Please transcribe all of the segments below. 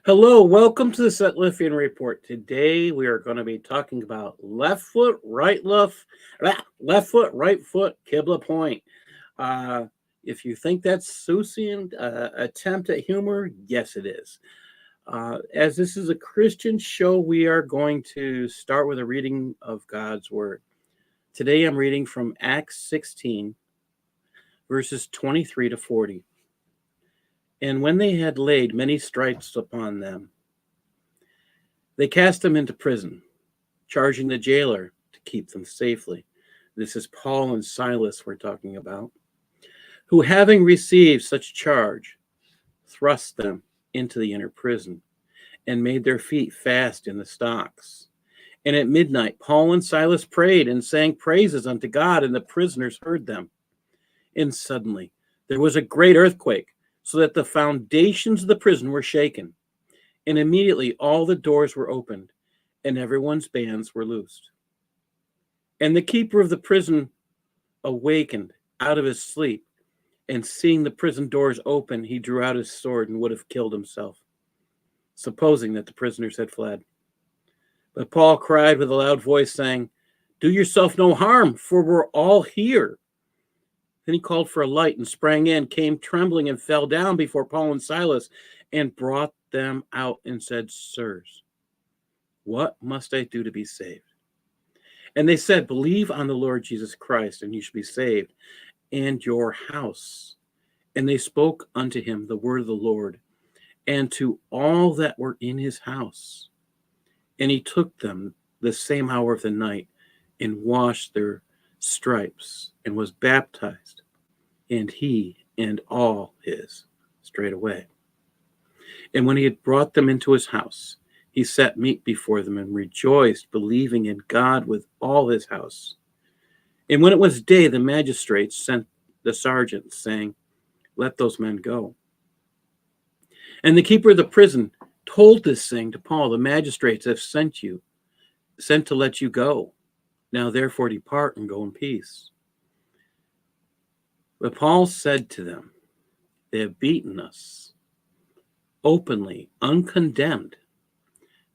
Hello, welcome to the Sutlffian Report. Today we are going to be talking about left foot, right foot, Qibla point. Uh, if you think that's Susian attempt at humor, yes, it is. As this is a Christian show, we are going to start with a reading of God's Word. Today I'm reading from Acts 16, verses 23 to 40. And when they had laid many stripes upon them, they cast them into prison, charging the jailer to keep them safely. This is Paul and Silas we're talking about, who, having received such charge, thrust them into the inner prison and made their feet fast in the stocks. And at midnight, Paul and Silas prayed and sang praises unto God, and the prisoners heard them. And suddenly there was a great earthquake, so that the foundations of the prison were shaken. And immediately all the doors were opened, and everyone's bands were loosed. And the keeper of the prison awakened out of his sleep, and seeing the prison doors open, he drew out his sword and would have killed himself, supposing that the prisoners had fled. But Paul cried with a loud voice, saying, "Do yourself no harm, for we're all here." Then he called for a light and sprang in, came trembling, and fell down before Paul and Silas, and brought them out and said, "Sirs, what must I do to be saved?" And they said, "Believe on the Lord Jesus Christ, and you shall be saved, and your house." And they spoke unto him the word of the Lord, and to all that were in his house. And he took them the same hour of the night, and washed their stripes, and was baptized, and he and all his straightway. And when he had brought them into his house, he set meat before them, and rejoiced, believing in God with all his house. And when it was day, the magistrates sent the sergeants, saying, "Let those men go." And the keeper of the prison told this thing to Paul, "The magistrates have sent to let you go. Now therefore depart and go in peace." But Paul said to them, "They have beaten us openly, uncondemned,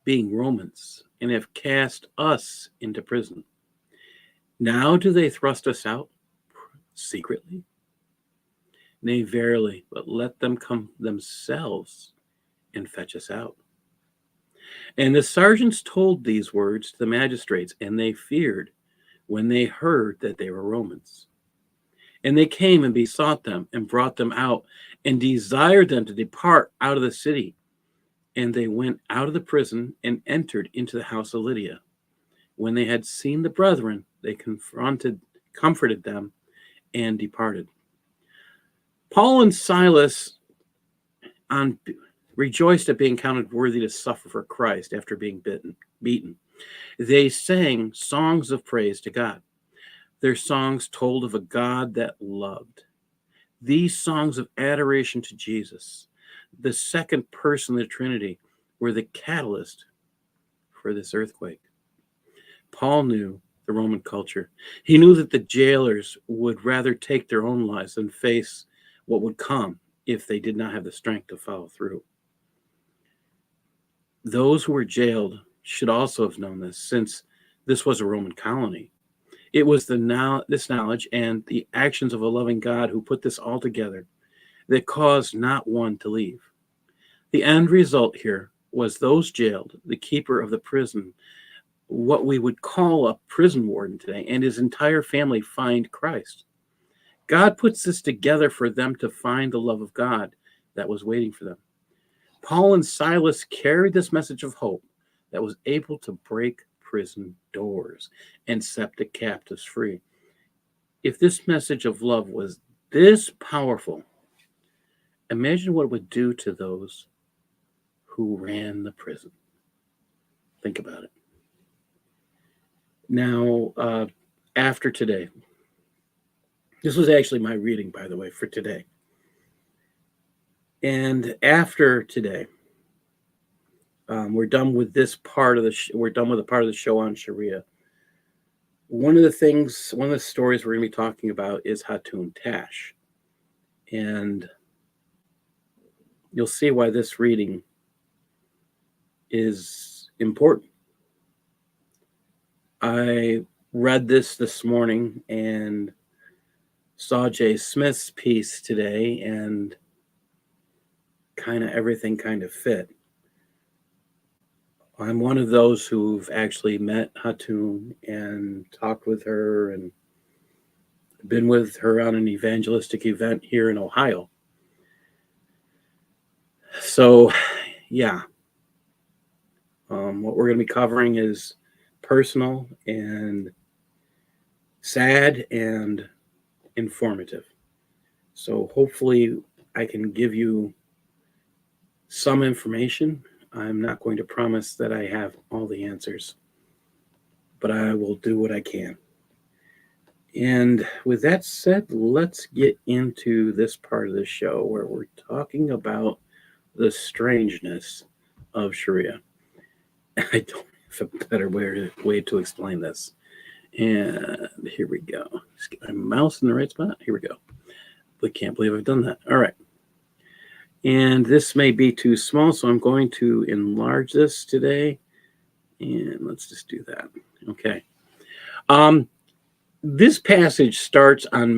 being Romans, and have cast us into prison. Now do they thrust us out secretly? Nay, verily, but let them come themselves and fetch us out." And the sergeants told these words to the magistrates, and they feared when they heard that they were Romans. And they came and besought them, and brought them out, and desired them to depart out of the city. And they went out of the prison, and entered into the house of Lydia. When they had seen the brethren, they comforted them, and departed. Paul and Silas rejoiced at being counted worthy to suffer for Christ after being beaten. They sang songs of praise to God. Their songs told of a God that loved. These songs of adoration to Jesus, the second person of the Trinity, were the catalyst for this earthquake. Paul knew the Roman culture. He knew that the jailers would rather take their own lives than face what would come if they did not have the strength to follow through. Those who were jailed should also have known this, since this was a Roman colony. It was this knowledge and the actions of a loving God who put this all together that caused not one to leave. The end result here was those jailed, the keeper of the prison, what we would call a prison warden today, and his entire family find Christ. God puts this together for them to find the love of God that was waiting for them. Paul and Silas carried this message of hope that was able to break prison doors and set the captives free. If this message of love was this powerful, imagine what it would do to those who ran the prison. Think about it. Now, after today, this was actually my reading, by the way, for today. And after today, we're done with this part of we're done with a part of the show on Shariah. One of the stories we're going to be talking about is Hatun Tash. And you'll see why this reading is important. I read this morning and saw Jay Smith's piece today, and kind of everything kind of fit. I'm one of those who've actually met Hatun and talked with her and been with her on an evangelistic event here in Ohio. So, yeah, what we're going to be covering is personal and sad and informative. So, hopefully, I can give you some information. I'm not going to promise that I have all the answers, but I will do what I can. And with that said, let's get into this part of the show where we're talking about the strangeness of Shariah. I don't have a better way to explain this. And here we go. Just get my mouse in the right spot. Here we go. I can't believe I've done that. All right. And this may be too small, so I'm going to enlarge this today. And let's just do that. Okay. This passage starts on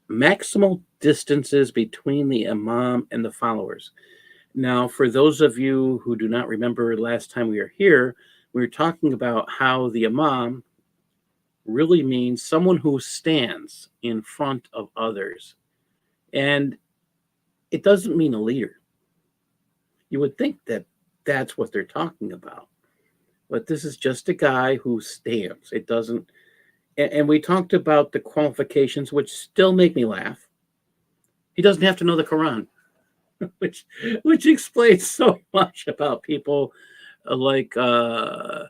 maximal distances between the imam and the followers. Now, for those of you who do not remember last time we were here, we were talking about how the imam really means someone who stands in front of others. And it doesn't mean a leader. You would think that that's what they're talking about. But this is just a guy who stands. It doesn't. And we talked about the qualifications, which still make me laugh. He doesn't have to know the Quran, which explains so much about people like the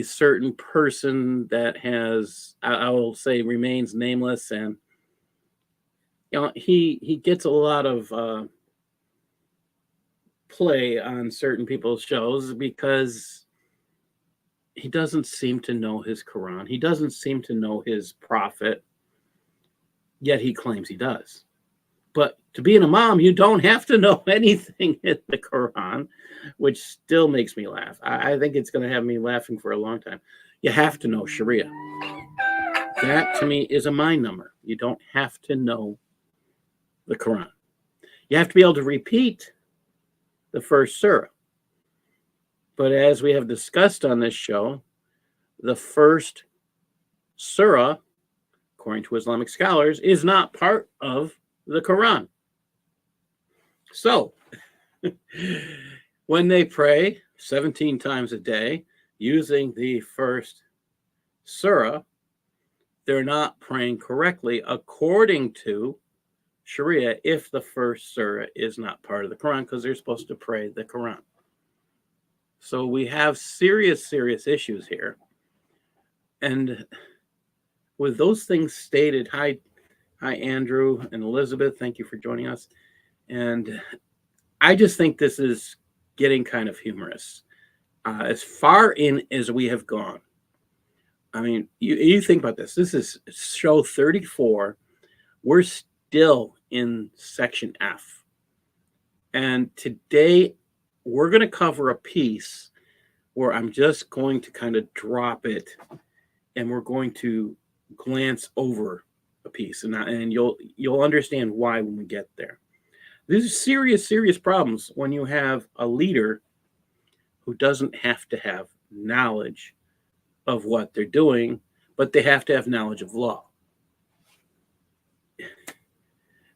certain person that has, I will say, remains nameless, and he gets a lot of play on certain people's shows because he doesn't seem to know his Quran. He doesn't seem to know his prophet, yet he claims he does. But to be an imam, you don't have to know anything in the Quran, which still makes me laugh. I think it's going to have me laughing for a long time. You have to know Sharia. That, to me, is a mind number. You don't have to know the Quran. You have to be able to repeat the first surah. But as we have discussed on this show, the first surah, according to Islamic scholars, is not part of the Quran. So, when they pray 17 times a day using the first surah, they're not praying correctly according to Sharia if the first surah is not part of the Quran, because they're supposed to pray the Quran. So we have serious issues here. And with those things stated, hi Andrew and Elizabeth, thank you for joining us. And I just think this is getting kind of humorous. As far in as we have gone, I mean, you think about this. This is show 34. We're still in section F. And today we're going to cover a piece where I'm just going to kind of drop it and we're going to glance over a piece, and you'll understand why when we get there. These are serious problems when you have a leader who doesn't have to have knowledge of what they're doing, but they have to have knowledge of law.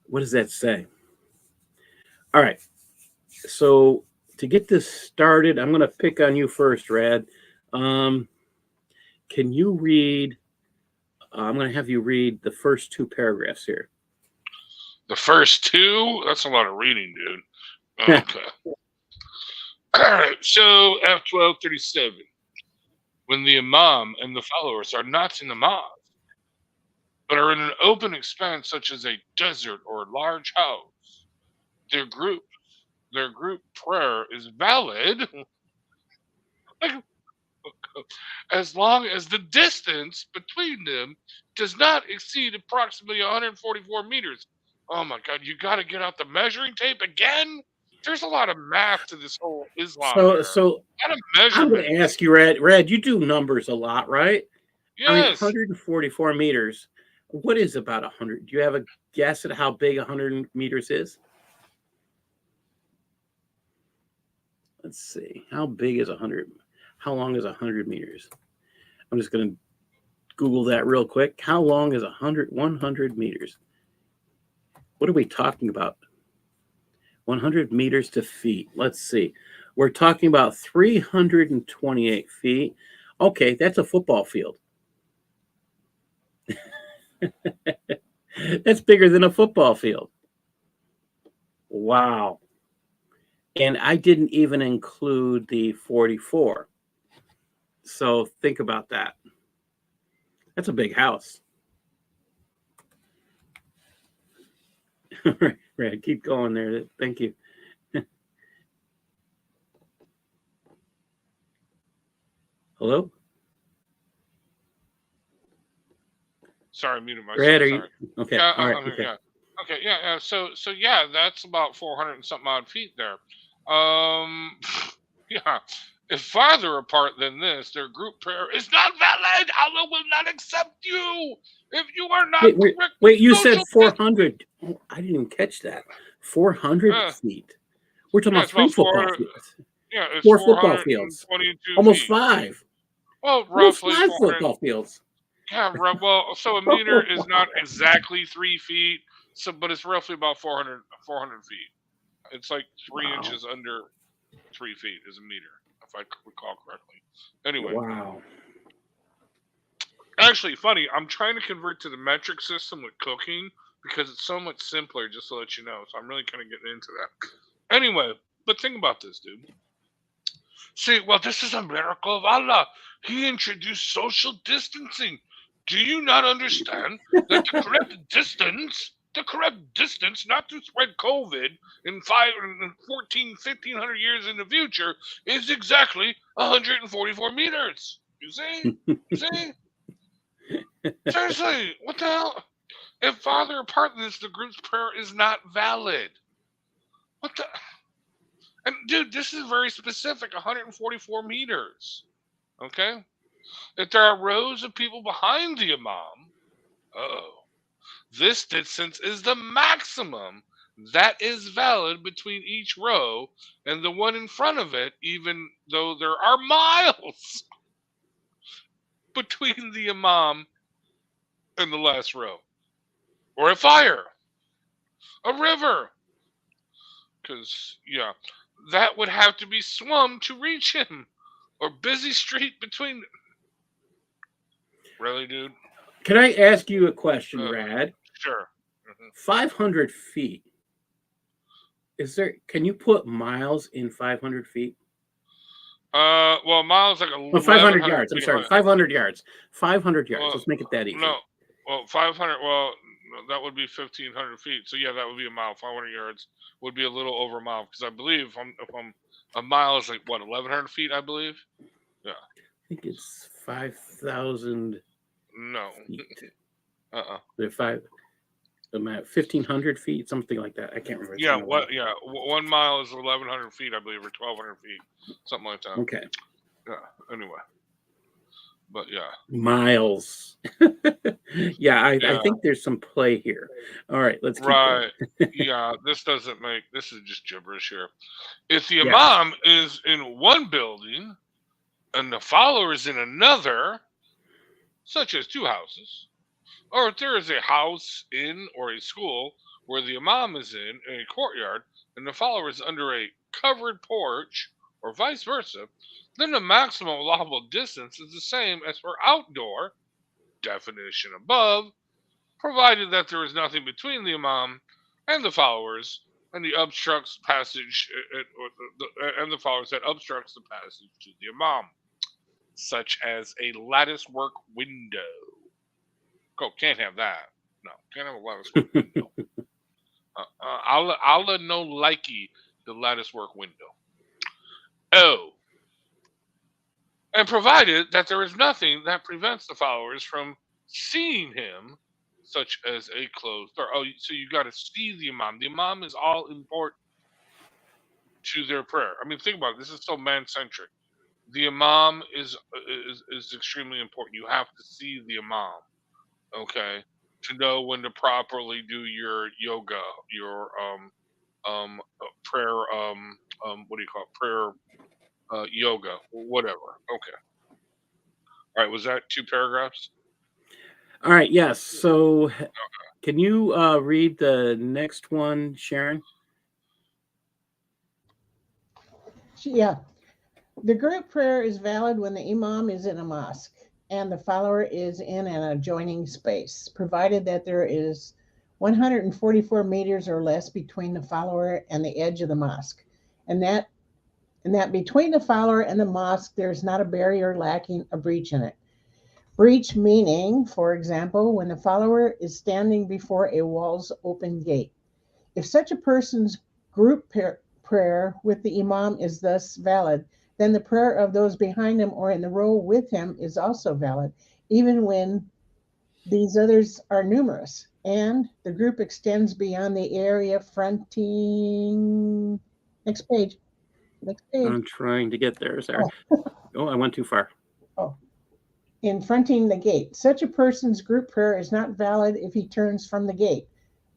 What does that say? All right. So to get this started, I'm going to pick on you first, Rad. Can you read? I'm going to have you read the first two paragraphs here. The first two? That's a lot of reading, dude. Okay. All right. So F1237. When the imam and the followers are not in the mosque, but are in an open expanse such as a desert or large house, their group prayer is valid as long as the distance between them does not exceed approximately 144 meters. Oh my God, you got to get out the measuring tape again? there's a lot of math to this whole Islam So, here. so A lot of I'm going to measurements. ask you, Rad, you do numbers a lot, right? I mean, Yes. 144 meters. What is about 100? Do you have a guess at how big 100 meters is? Let's see. How big is 100? How long is 100 meters? I'm just going to Google that real quick. How long is 100 meters? What are we talking about? 100 meters to feet. Let's see. We're talking about 328 feet. Okay, that's a football field. That's bigger than a football field. Wow. And I didn't even include the 44. So think about that. That's a big house. Right, keep going there. Thank you. Hello? Sorry, I muted myself. Brad, are Sorry. you okay? Yeah, All right. I'm here, Okay. yeah. Okay, yeah. So yeah, that's about 400 and something odd feet there. Yeah. If farther apart than this, their group prayer is not valid. Allah will not accept you if you are not correct. Wait, you said social 400. Oh, I didn't even catch that. 400 distance. feet. We're talking Yeah, about it's three about football 4. fields. Yeah, it's 4 football fields. 422 Almost feet. 5. Well, Almost roughly 5 400. football fields. Yeah, well, so a meter is not exactly 3 feet, so but it's roughly about 400 feet. It's like 3 Wow. inches under 3 feet is a meter, if I recall correctly. Anyway, Wow. actually, funny, I'm trying to convert to the metric system with cooking because it's so much simpler, just to let you know. So I'm really kind of getting into that. Anyway, but think about this, dude. See, well, this is a miracle of Allah. He introduced social distancing. Do you not understand that the correct distance not to spread COVID in 1500 years in the future is exactly 144 meters? You see? You see? Seriously, what the hell? If farther apart than this, the group's prayer is not valid. What the? And dude, this is very specific, 144 meters. Okay? If there are rows of people behind the imam, this distance is the maximum that is valid between each row and the one in front of it, even though there are miles between the imam and the last row. Or a fire, a river. Because, yeah, that would have to be swum to reach him. Or busy street between. Really, dude? Can I ask you a question, Rad? Sure. 500 feet. Can you put miles in 500 feet? Well, miles like Oh, 500 yards. I'm sorry, 500 yards. 500 yards. Well, Let's make it that easy. No, well, 500. Well, that would be 1,500 feet. So yeah, that would be a mile. 500 yards would be a little over a mile because I believe if I'm a mile is like what 1,100 feet. I believe. Yeah. I think it's 5,000. No. They're 1,500 feet, something like that. I can't remember. Yeah. What? Yeah. 1 mile is 1,100 feet, I believe, or 1,200 feet, something like that. Okay. Yeah. Anyway. But yeah. Miles. Yeah, I think there's some play here. All right, let's keep going. Right. Yeah, this is just gibberish here. If the imam is in one building and the follower is in another, such as 2 houses, or if there is a house in or a school where the imam is in a courtyard and the follower is under a covered porch, or vice versa, then the maximum allowable distance is the same as for outdoor, definition above, provided that there is nothing between the imam and the followers and the obstructs passage and the followers that obstructs the passage to the imam, such as a lattice work window. Can't have that. No, can't have a lattice work window. Allah no likey the lattice work window. Oh. And provided that there is nothing that prevents the followers from seeing him, such as a closed door. Oh, so you got to see the imam. The imam is all important. to their prayer. I mean, think about it. This is so man-centric. The imam is extremely important. You have to see the imam, okay, to know when to properly do your yoga, your prayer, what do you call it? Prayer, yoga, whatever. Okay. All right. Was that 2 paragraphs? All right. Yes. So, can you read the next one, Sharon? Yeah. The group prayer is valid when the imam is in a mosque and the follower is in an adjoining space, provided that there is 144 meters or less between the follower and the edge of the mosque, and that between the follower and the mosque there is not a barrier lacking a breach in it. Breach meaning, for example, when the follower is standing before a wall's open gate. If such a person's group prayer with the imam is thus valid, then the prayer of those behind him or in the row with him is also valid, even when these others are numerous, and the group extends beyond the area fronting. Next page. I'm trying to get there. Sorry. Oh, I went too far. In fronting the gate. Such a person's group prayer is not valid if he turns from the gate,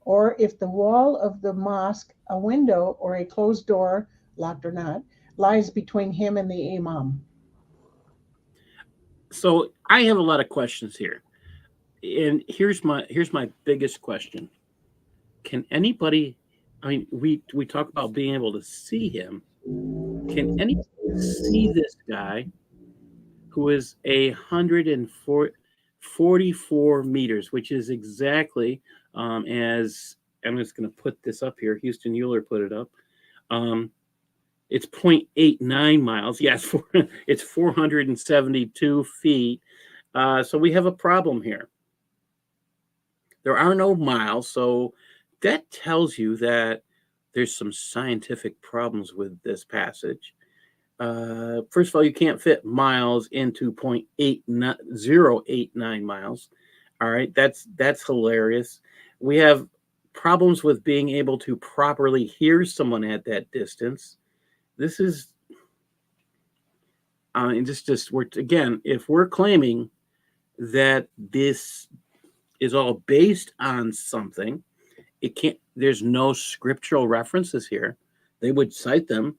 or if the wall of the mosque, a window, or a closed door, locked or not, lies between him and the imam. So I have a lot of questions here, and here's my biggest question: can anybody? I mean, we talk about being able to see him. Can anybody see this guy who is 144 meters, which is exactly as I'm just going to put this up here. Houston Euler put it up. It's 0.89 miles. Yes, it's 472 feet. So we have a problem here. There are no miles, so that tells you that there's some scientific problems with this passage. First of all, you can't fit miles into 0.089 miles. All right, that's hilarious. We have problems with being able to properly hear someone at that distance. This is, we're again, if we're claiming that this is all based on something, it can't. There's no scriptural references here. They would cite them.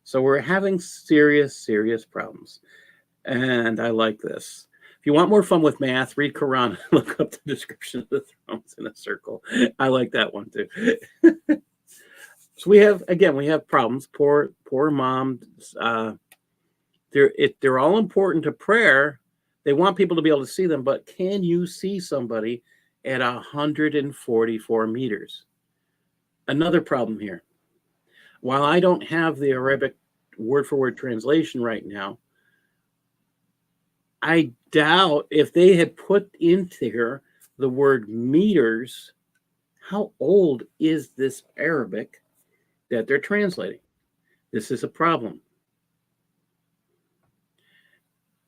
So we're having serious problems. And I like this. If you want more fun with math, read Quran and look up the description of the thrones in a circle. I like that one too. So we have problems. Poor mom. They're all important to prayer. They want people to be able to see them, but can you see somebody at 144 meters? Another problem here. While I don't have the Arabic word-for-word translation right now, I doubt if they had put into here the word meters, how old is this Arabic that they're translating? This is a problem.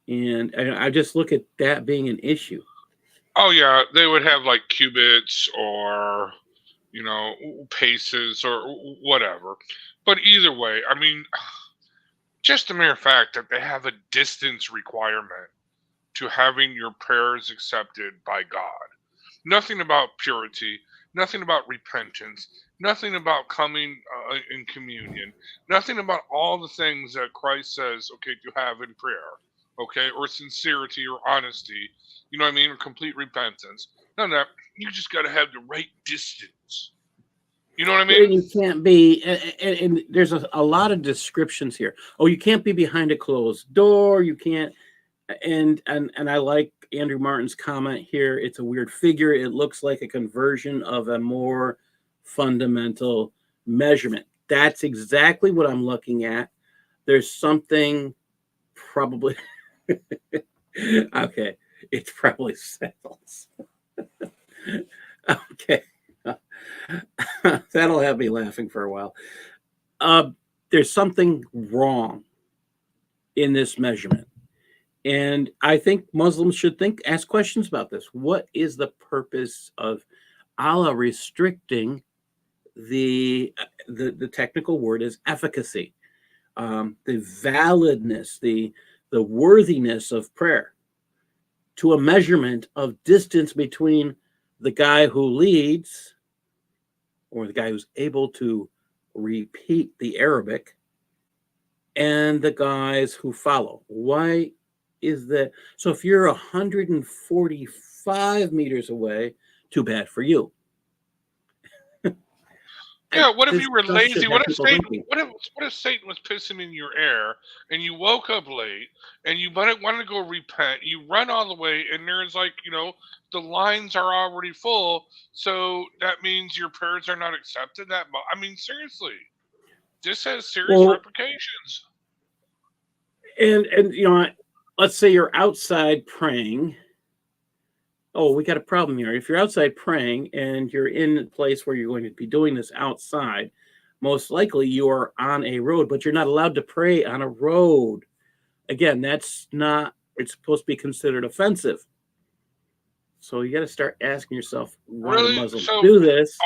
And I just look at that being an issue. Oh, yeah. They would have like cubits or, paces or whatever. But either way, I mean, just the mere fact that they have a distance requirement to having your prayers accepted by God. Nothing about purity, nothing about repentance, nothing about coming in communion, nothing about all the things that Christ says, okay, to have in prayer, okay, or sincerity or honesty, you know what I mean, or complete repentance. None of that. You just got to have the right distance. You know what I mean? You can't be, and there's a lot of descriptions here. Oh, you can't be behind a closed door. You can't, and I like Andrew Martin's comment here. It's a weird figure. It looks like a conversion of a more fundamental measurement. That's exactly what I'm looking at. There's something probably, okay, it's probably sales. Okay. That'll have me laughing for a while. There's something wrong in this measurement. And I think Muslims should ask questions about this. What is the purpose of Allah restricting the technical word is efficacy, the validness, the worthiness of prayer, to a measurement of distance between the guy who leads or the guy who's able to repeat the Arabic and the guys who follow. Why is that? So if you're 145 meters away, too bad for you. Yeah, what if This you were stuff should lazy? have people thinking. What if Satan was pissing in your air and you woke up late and you wanted to go repent? You run all the way and there's like, the lines are already full, so that means your prayers are not accepted. I mean, seriously, this has serious repercussions. And let's say you're outside praying. Oh, we got a problem here. If you're outside praying and you're in a place where you're going to be doing this outside, most likely you are on a road, but you're not allowed to pray on a road. Again, it's supposed to be considered offensive. So you got to start asking yourself, why do Muslims do this?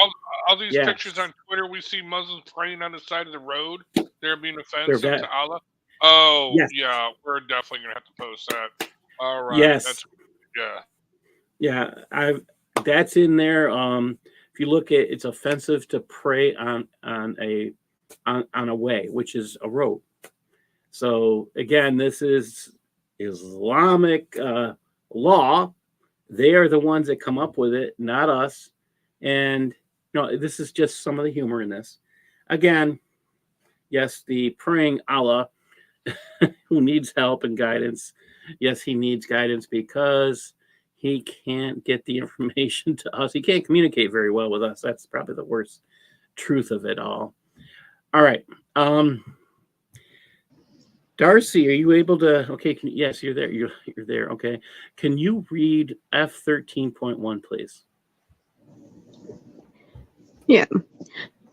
All these pictures on Twitter, we see Muslims praying on the side of the road. They're being offensive to Allah. Oh, yes. Yeah, we're definitely going to have to post that. All right. Yes. Yeah, that's in there. If you look at, it's offensive to pray on a way, which is a road. So again, this is Islamic law. They are the ones that come up with it, not us. And this is just some of the humor in this. Again, yes, the praying Allah who needs help and guidance. Yes, he needs guidance because he can't get the information to us. He can't communicate very well with us. That's probably the worst truth of it all. All right. Darcy, are you able to? Okay. Yes, you're there. You're there. Okay. Can you read F13.1, please? Yeah.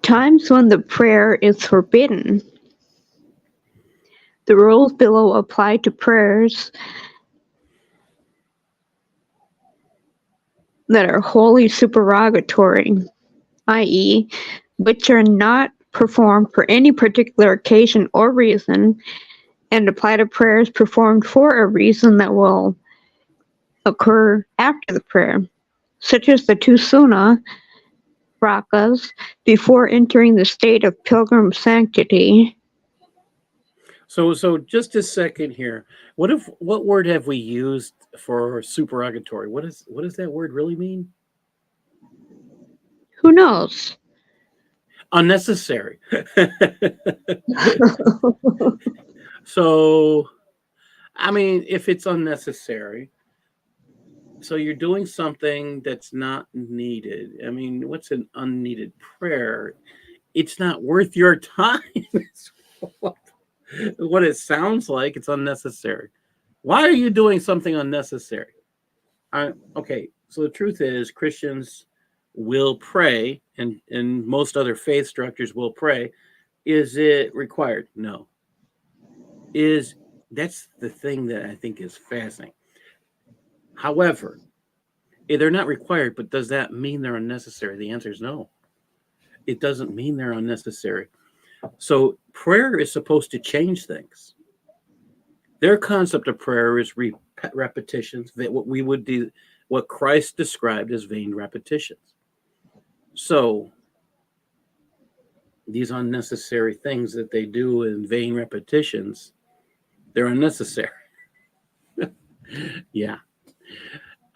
Times when the prayer is forbidden. The rules below apply to prayers that are wholly supererogatory, i.e., which are not performed for any particular occasion or reason, and apply to prayers performed for a reason that will occur after the prayer, such as the 2 sunnah rakas before entering the state of pilgrim sanctity. So just a second here. What word have we used for supererogatory? What does that word really mean? Who knows? Unnecessary. So, I mean, if it's unnecessary, so you're doing something that's not needed. I mean, what's an unneeded prayer? It's not worth your time. What it sounds like. It's unnecessary. Why are you doing something unnecessary? Okay, so the truth is Christians will pray, and most other faith structures will pray. Is it required? No. That's the thing that I think is fascinating. However, they're not required, but does that mean they're unnecessary? The answer is no. It doesn't mean they're unnecessary. So prayer is supposed to change things. Their concept of prayer is repetitions, that what Christ described as vain repetitions. So these unnecessary things that they do in vain repetitions, they're unnecessary. Yeah.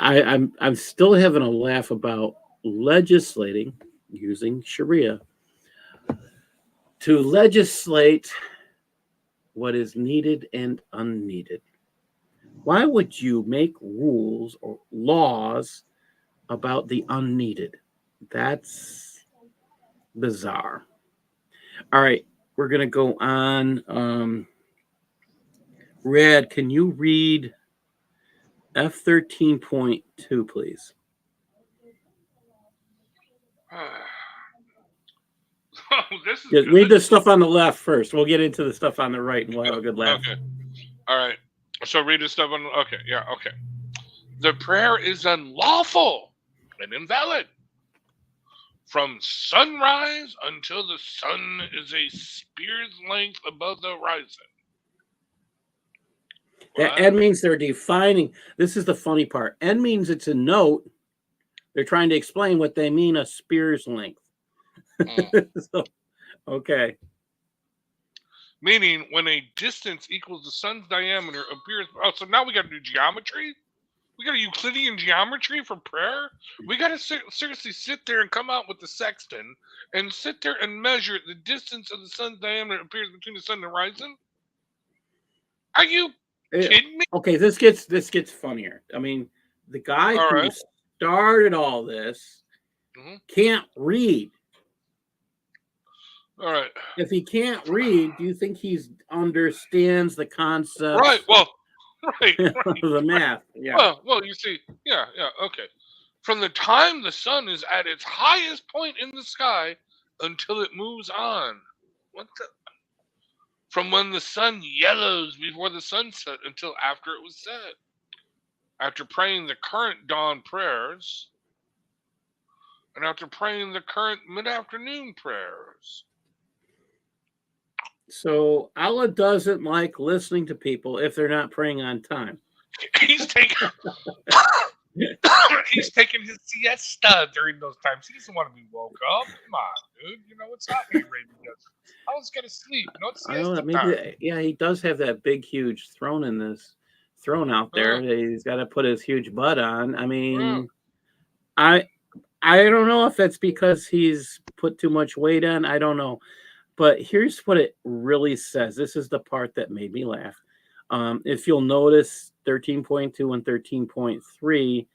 I'm still having a laugh about legislating using Shariah to legislate what is needed and unneeded. Why would you make rules or laws about the unneeded? That's bizarre. All right, we're going to go on. Rad, can you read F13.2, please? Read the stuff on the left first. We'll get into the stuff on the right, and we'll have a good laugh. Okay. All right. So read the stuff on. Okay. Yeah. Okay. The prayer is unlawful and invalid. From sunrise until the sun is a spear's length above the horizon. That means they're defining. This is the funny part. N means it's a note. They're trying to explain what they mean a spear's length. So, okay. Meaning when a distance equals the sun's diameter appears. Oh, so now we got to do geometry? We got a Euclidean geometry for prayer? We got to seriously sit there and come out with the sextant and sit there and measure the distance of the sun's diameter appears between the sun and the horizon? Are you kidding me? Okay, this gets funnier. I mean, the guy who started all this can't read. All right. If he can't read, do you think he understands the concept? Right. Well, right. The math. Yeah. Well, you see, yeah, okay. From the time the sun is at its highest point in the sky until it moves on. What the? From when the sun yellows before the sunset until after it was set. After praying the current dawn prayers, and after praying the current mid-afternoon prayers. So Allah doesn't like listening to people if they're not praying on time. He's taking his siesta during those times. He doesn't want to be woke up. Come on, dude. You know what's happening, Raven? I was gonna sleep. Not siesta time. Yeah, he does have that big, huge throne out there. He's got to put his huge butt on. I mean, I don't know if that's because he's put too much weight on. I don't know. But here's what it really says. This is the part that made me laugh. If you'll notice 13.2 and 13.3,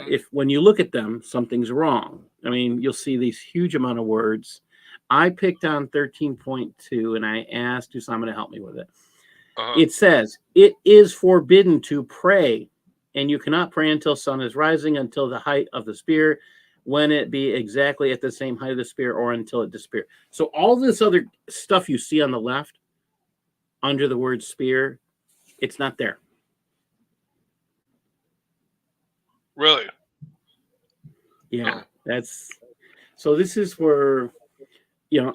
if when you look at them, something's wrong. I mean, you'll see these huge amount of words. I picked on 13.2 and I asked Usama to help me with it. It says, it is forbidden to pray, and you cannot pray until sun is rising, until the height of the spear, when it be exactly at the same height of the spear, or until it disappear. So all this other stuff you see on the left, under the word spear, it's not there. Really? Yeah, so this is where,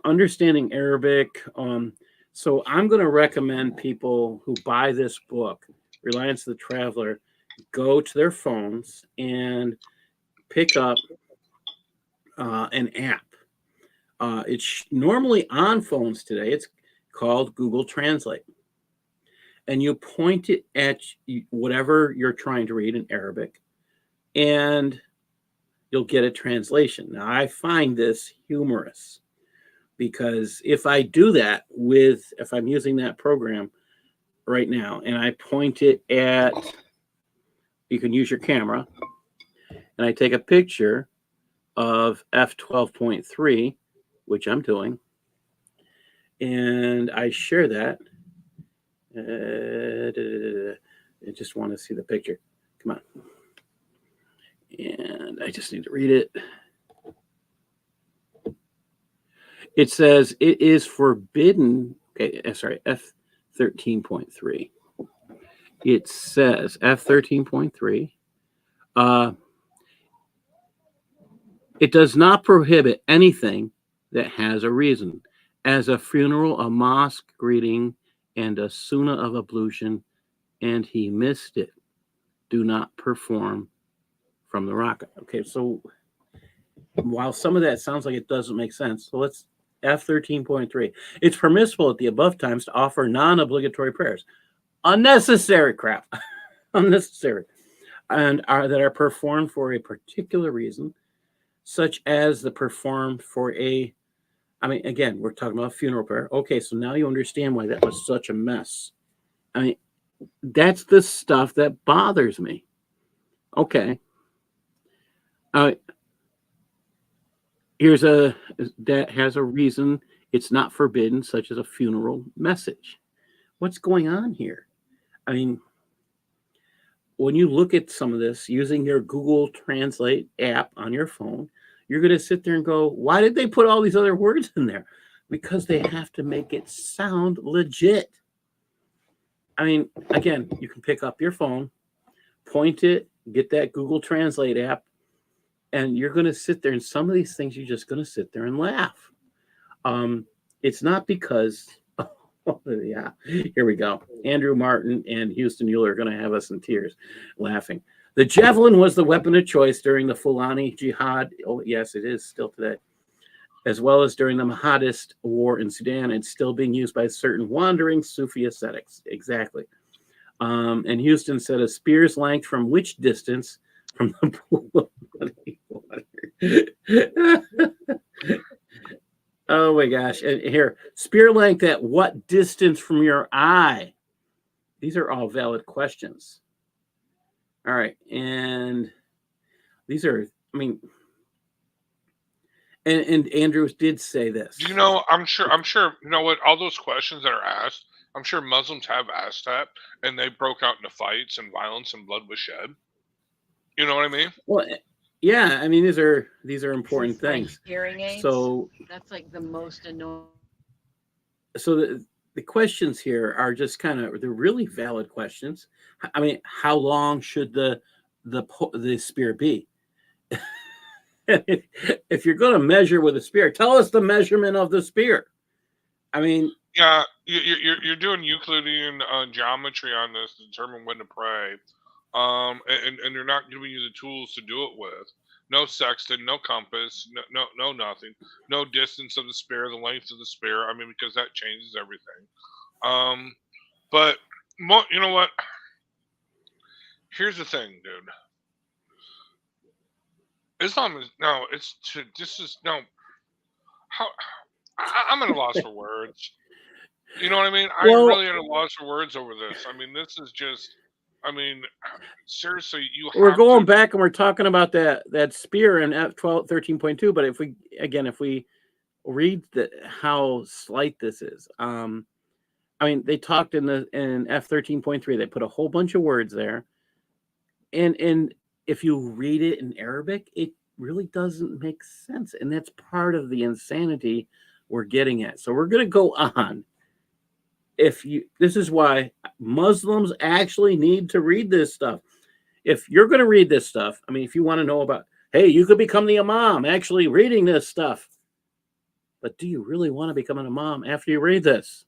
understanding Arabic. So I'm going to recommend people who buy this book, Reliance of the Traveler, go to their phones and pick up an app. It's normally on phones today. It's called Google Translate. And you point it at whatever you're trying to read in Arabic, and you'll get a translation. Now, I find this humorous because if I do that if I'm using that program right now and I point it at, you can use your camera, and I take a picture of F12.3, which I'm doing, and I share that. I just want to see the picture. Come on. And I just need to read it. It says it is forbidden. Okay, sorry, F13.3. It says F13.3. It does not prohibit anything that has a reason, as a funeral, a mosque greeting, and a sunnah of ablution, and he missed it. Do not perform from the rocket. Okay, so while some of that sounds like it doesn't make sense, so let's F13.3. It's permissible at the above times to offer non-obligatory prayers. Unnecessary crap. Unnecessary. And that are performed for a particular reason, such as the performed for again, we're talking about funeral prayer. Okay, so now you understand why that was such a mess. I mean, that's the stuff that bothers me. Okay. That has a reason. It's not forbidden, such as a funeral message. What's going on here? I mean, when you look at some of this using your Google Translate app on your phone, you're going to sit there and go, why did they put all these other words in there? Because they have to make it sound legit. I mean, again, you can pick up your phone, point it, get that Google Translate app, And you're going to sit there, and some of these things you're just going to sit there and laugh. It's not because, yeah, here we go. Andrew Martin and Houston Euler are going to have us in tears laughing. The javelin was the weapon of choice during the Fulani Jihad. Oh, yes, it is still today. As well as during the Mahadist War in Sudan. It's still being used by certain wandering Sufi ascetics. Exactly. And Houston said a spear's length from which distance from the pool of bloody water? Oh my gosh. And here, spear length at what distance from your eye? These are all valid questions. All right. And these are, I mean, and Andrews did say this. You know, I'm sure, you know what, all those questions that are asked, I'm sure Muslims have asked that, and they broke out into fights and violence and blood was shed. You know what I mean? Well, yeah, I mean, these are important things. Hearing aids. So that's like the most annoying. So the questions here are just kind of, they're really valid questions. I mean, how long should the spear be? If you're going to measure with a spear, tell us the measurement of the spear. I mean, yeah, you're doing Euclidean geometry on this to determine when to pray, and they're not giving you the tools to do it with. No sextant, no compass, no nothing, no distance of the spear, the length of the spear. I mean, because that changes everything. But you know what? Here's the thing, dude. Islam is no. It's to this is no. How I'm at a loss for words. You know what I mean? Well, I'm really at a loss for words over this. I mean, this is just. I mean, seriously, we're going back and we're talking about that spear in F12 13.2. But if we read how slight this is, I mean, they talked in F13.3. They put a whole bunch of words there, and if you read it in Arabic, it really doesn't make sense. And that's part of the insanity we're getting at. So we're going to go on. This is why Muslims actually need to read this stuff. If you're going to read this stuff, I mean, if you want to know about, hey, you could become the imam actually reading this stuff. But do you really want to become an imam after you read this?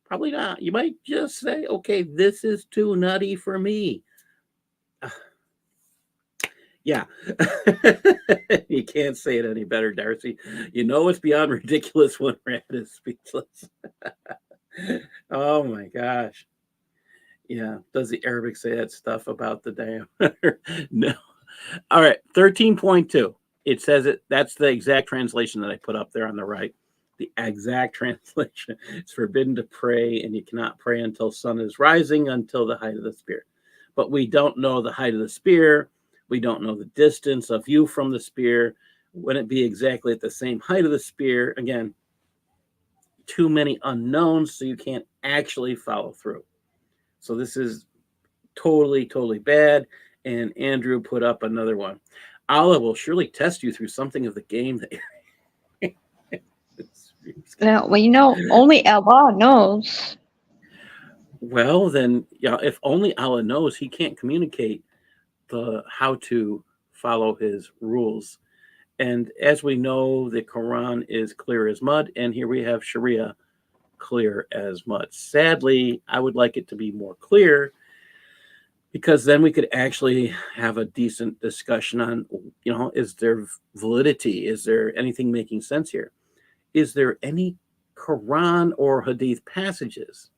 Probably not. You might just say, okay, this is too nutty for me. Yeah. You can't say it any better, Darcy. You know it's beyond ridiculous when Rand is speechless. Oh my gosh. Yeah. Does the Arabic say that stuff about the diameter? No. All right. 13.2. It says it. That's the exact translation that I put up there on the right. The exact translation. It's forbidden to pray, and you cannot pray until sun is rising until the height of the spear. But we don't know the height of the spear. We don't know the distance of you from the spear. Wouldn't it be exactly at the same height of the spear? Again, too many unknowns, so you can't actually follow through. So this is totally, totally bad. And Andrew put up another one. Allah will surely test you through something of the game that Well, you know, only Allah knows. Well, then, yeah, if only Allah knows, he can't communicate how to follow his rules. And as we know, the Quran is clear as mud, and here we have Shariah clear as mud. Sadly, I would like it to be more clear, because then we could actually have a decent discussion on, is there validity? Is there anything making sense here? Is there any Quran or Hadith passages?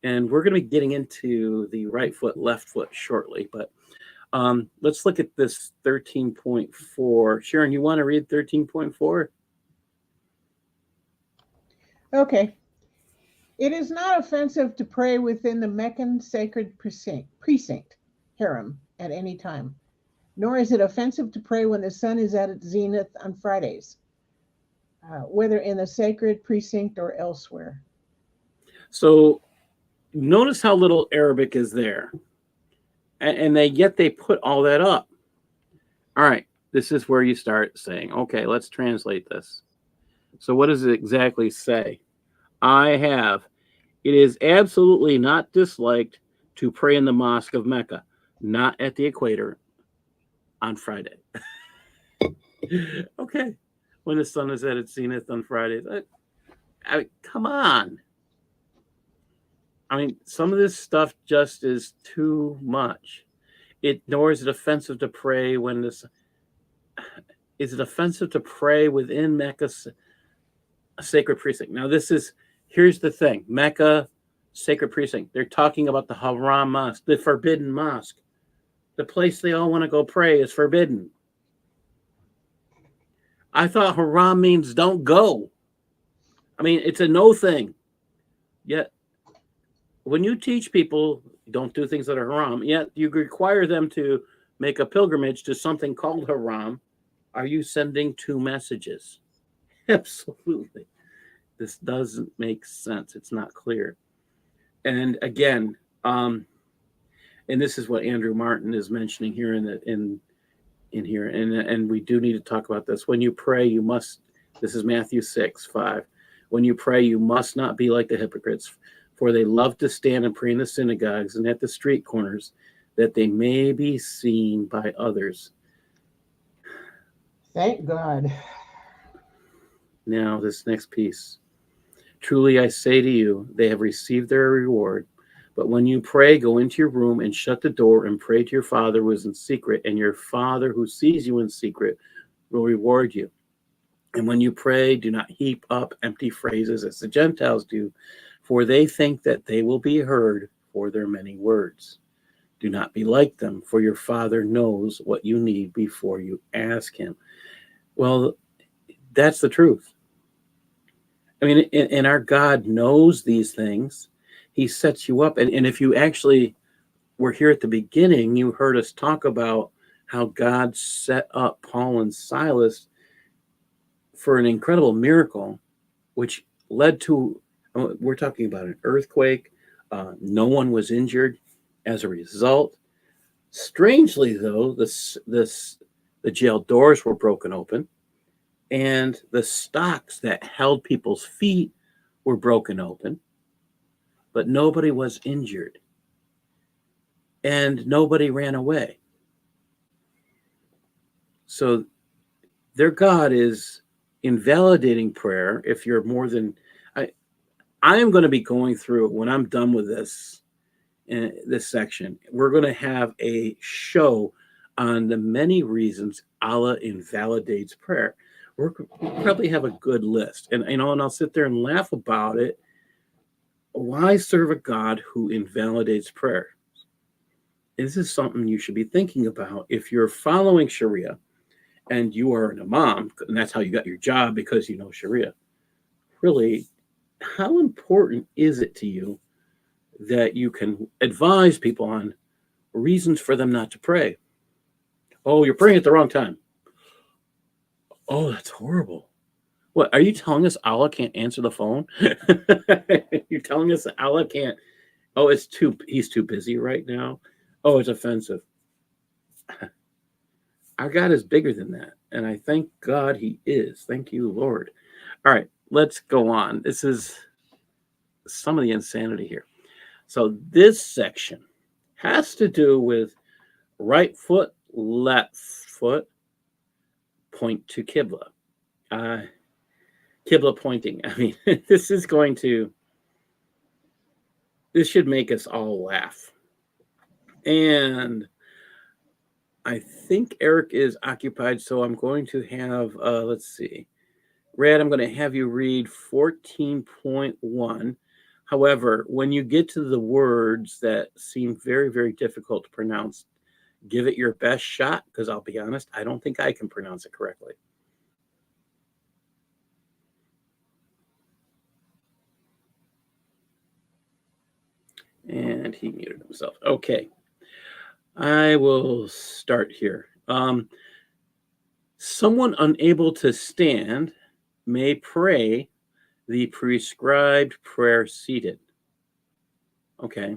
And we're going to be getting into the right foot, left foot shortly, but let's look at this 13.4. Sharon, you want to read 13.4? Okay. It is not offensive to pray within the Meccan sacred precinct, harem, at any time, nor is it offensive to pray when the sun is at its zenith on Fridays, whether in the sacred precinct or elsewhere. So notice how little Arabic is there. And yet they put all that up. All right, this is where you start saying, okay, let's translate this. So what does it exactly say? It is absolutely not disliked to pray in the Mosque of Mecca, not at the equator, on Friday. Okay. When the sun is at its zenith on Fridays. I mean, come on. I mean, some of this stuff just is too much. Nor is it offensive to pray when this. Is it offensive to pray within Mecca's sacred precinct? Now, here's the thing. Mecca sacred precinct. They're talking about the Haram Mosque, the forbidden mosque. The place they all want to go pray is forbidden. I thought haram means don't go. I mean, it's a no thing. Yet, when you teach people don't do things that are haram, yet you require them to make a pilgrimage to something called haram, are you sending two messages? Absolutely. This doesn't make sense. It's not clear. And again, and this is what Andrew Martin is mentioning here in here, and we do need to talk about this. When you pray, you must. This is Matthew 6:5. When you pray, you must not be like the hypocrites, for they love to stand and pray in the synagogues and at the street corners, that they may be seen by others. Thank God. Now, this next piece. Truly, I say to you, they have received their reward. But when you pray, go into your room and shut the door and pray to your Father who is in secret, and your Father who sees you in secret will reward you. And when you pray, do not heap up empty phrases as the Gentiles do, for they think that they will be heard for their many words. Do not be like them, for your Father knows what you need before you ask him. Well, that's the truth. I mean, and our God knows these things. He sets you up. And if you actually were here at the beginning, you heard us talk about how God set up Paul and Silas for an incredible miracle, which led to, we're talking about an earthquake. No one was injured as a result. Strangely, though, the jail doors were broken open, and the stocks that held people's feet were broken open, but nobody was injured, and nobody ran away. So their God is invalidating prayer if you're more than... I am going to be going through, when I'm done with this section, we're going to have a show on the many reasons Allah invalidates prayer. We'll probably have a good list, and I'll sit there and laugh about it. Why serve a God who invalidates prayer? This is something you should be thinking about if you're following Shariah and you are an imam, and that's how you got your job, because you know Shariah. Really, how important is it to you that you can advise people on reasons for them not to pray? Oh, you're praying at the wrong time. Oh, that's horrible. What, are you telling us Allah can't answer the phone? You're telling us that Allah can't... Oh, he's too busy right now. Oh, it's offensive. Our God is bigger than that. And I thank God he is. Thank you, Lord. All right, let's go on. This is some of the insanity here. So this section has to do with right foot, left foot, point to Qibla. Qibla pointing. I mean, this should make us all laugh. And I think Eric is occupied, so I'm going to have, let's see. Rad, I'm going to have you read 14.1. However, when you get to the words that seem very, very difficult to pronounce, give it your best shot, because I'll be honest, I don't think I can pronounce it correctly. And he muted himself. Okay. I will start here. Someone unable to stand may pray the prescribed prayer seated. Okay.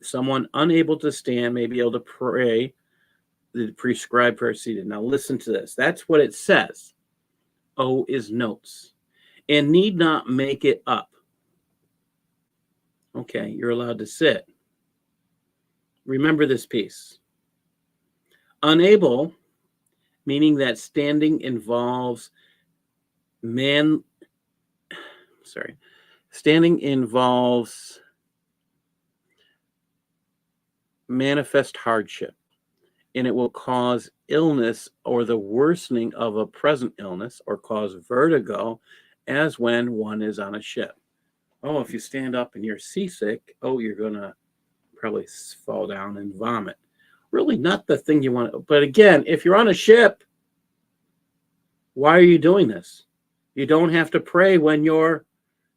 Someone unable to stand may be able to pray the prescribed prayer seated. Now listen to this. That's what it says. O is notes. And need not make it up. Okay, you're allowed to sit. Remember this piece. Unable, meaning that standing involves standing involves manifest hardship, and it will cause illness or the worsening of a present illness or cause vertigo, as when one is on a ship. Oh, if you stand up and you're seasick, oh, you're going to probably fall down and vomit. Really not the thing you want. But again, if you're on a ship, why are you doing this? You don't have to pray when you're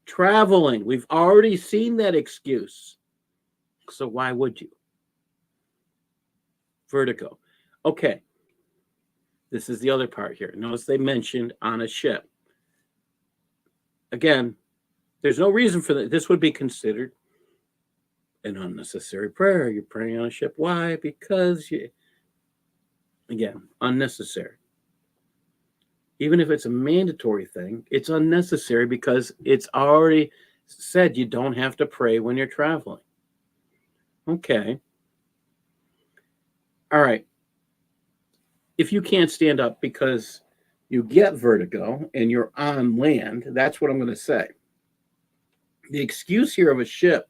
traveling. We've already seen that excuse. So why would you? Vertigo. Okay. This is the other part here. Notice they mentioned on a ship. Again, there's no reason for that. This would be considered an unnecessary prayer. You're praying on a ship. Why? Because again, unnecessary. Even if it's a mandatory thing, it's unnecessary because it's already said you don't have to pray when you're traveling. Okay. All right. If you can't stand up because you get vertigo and you're on land, that's what I'm going to say. The excuse here of a ship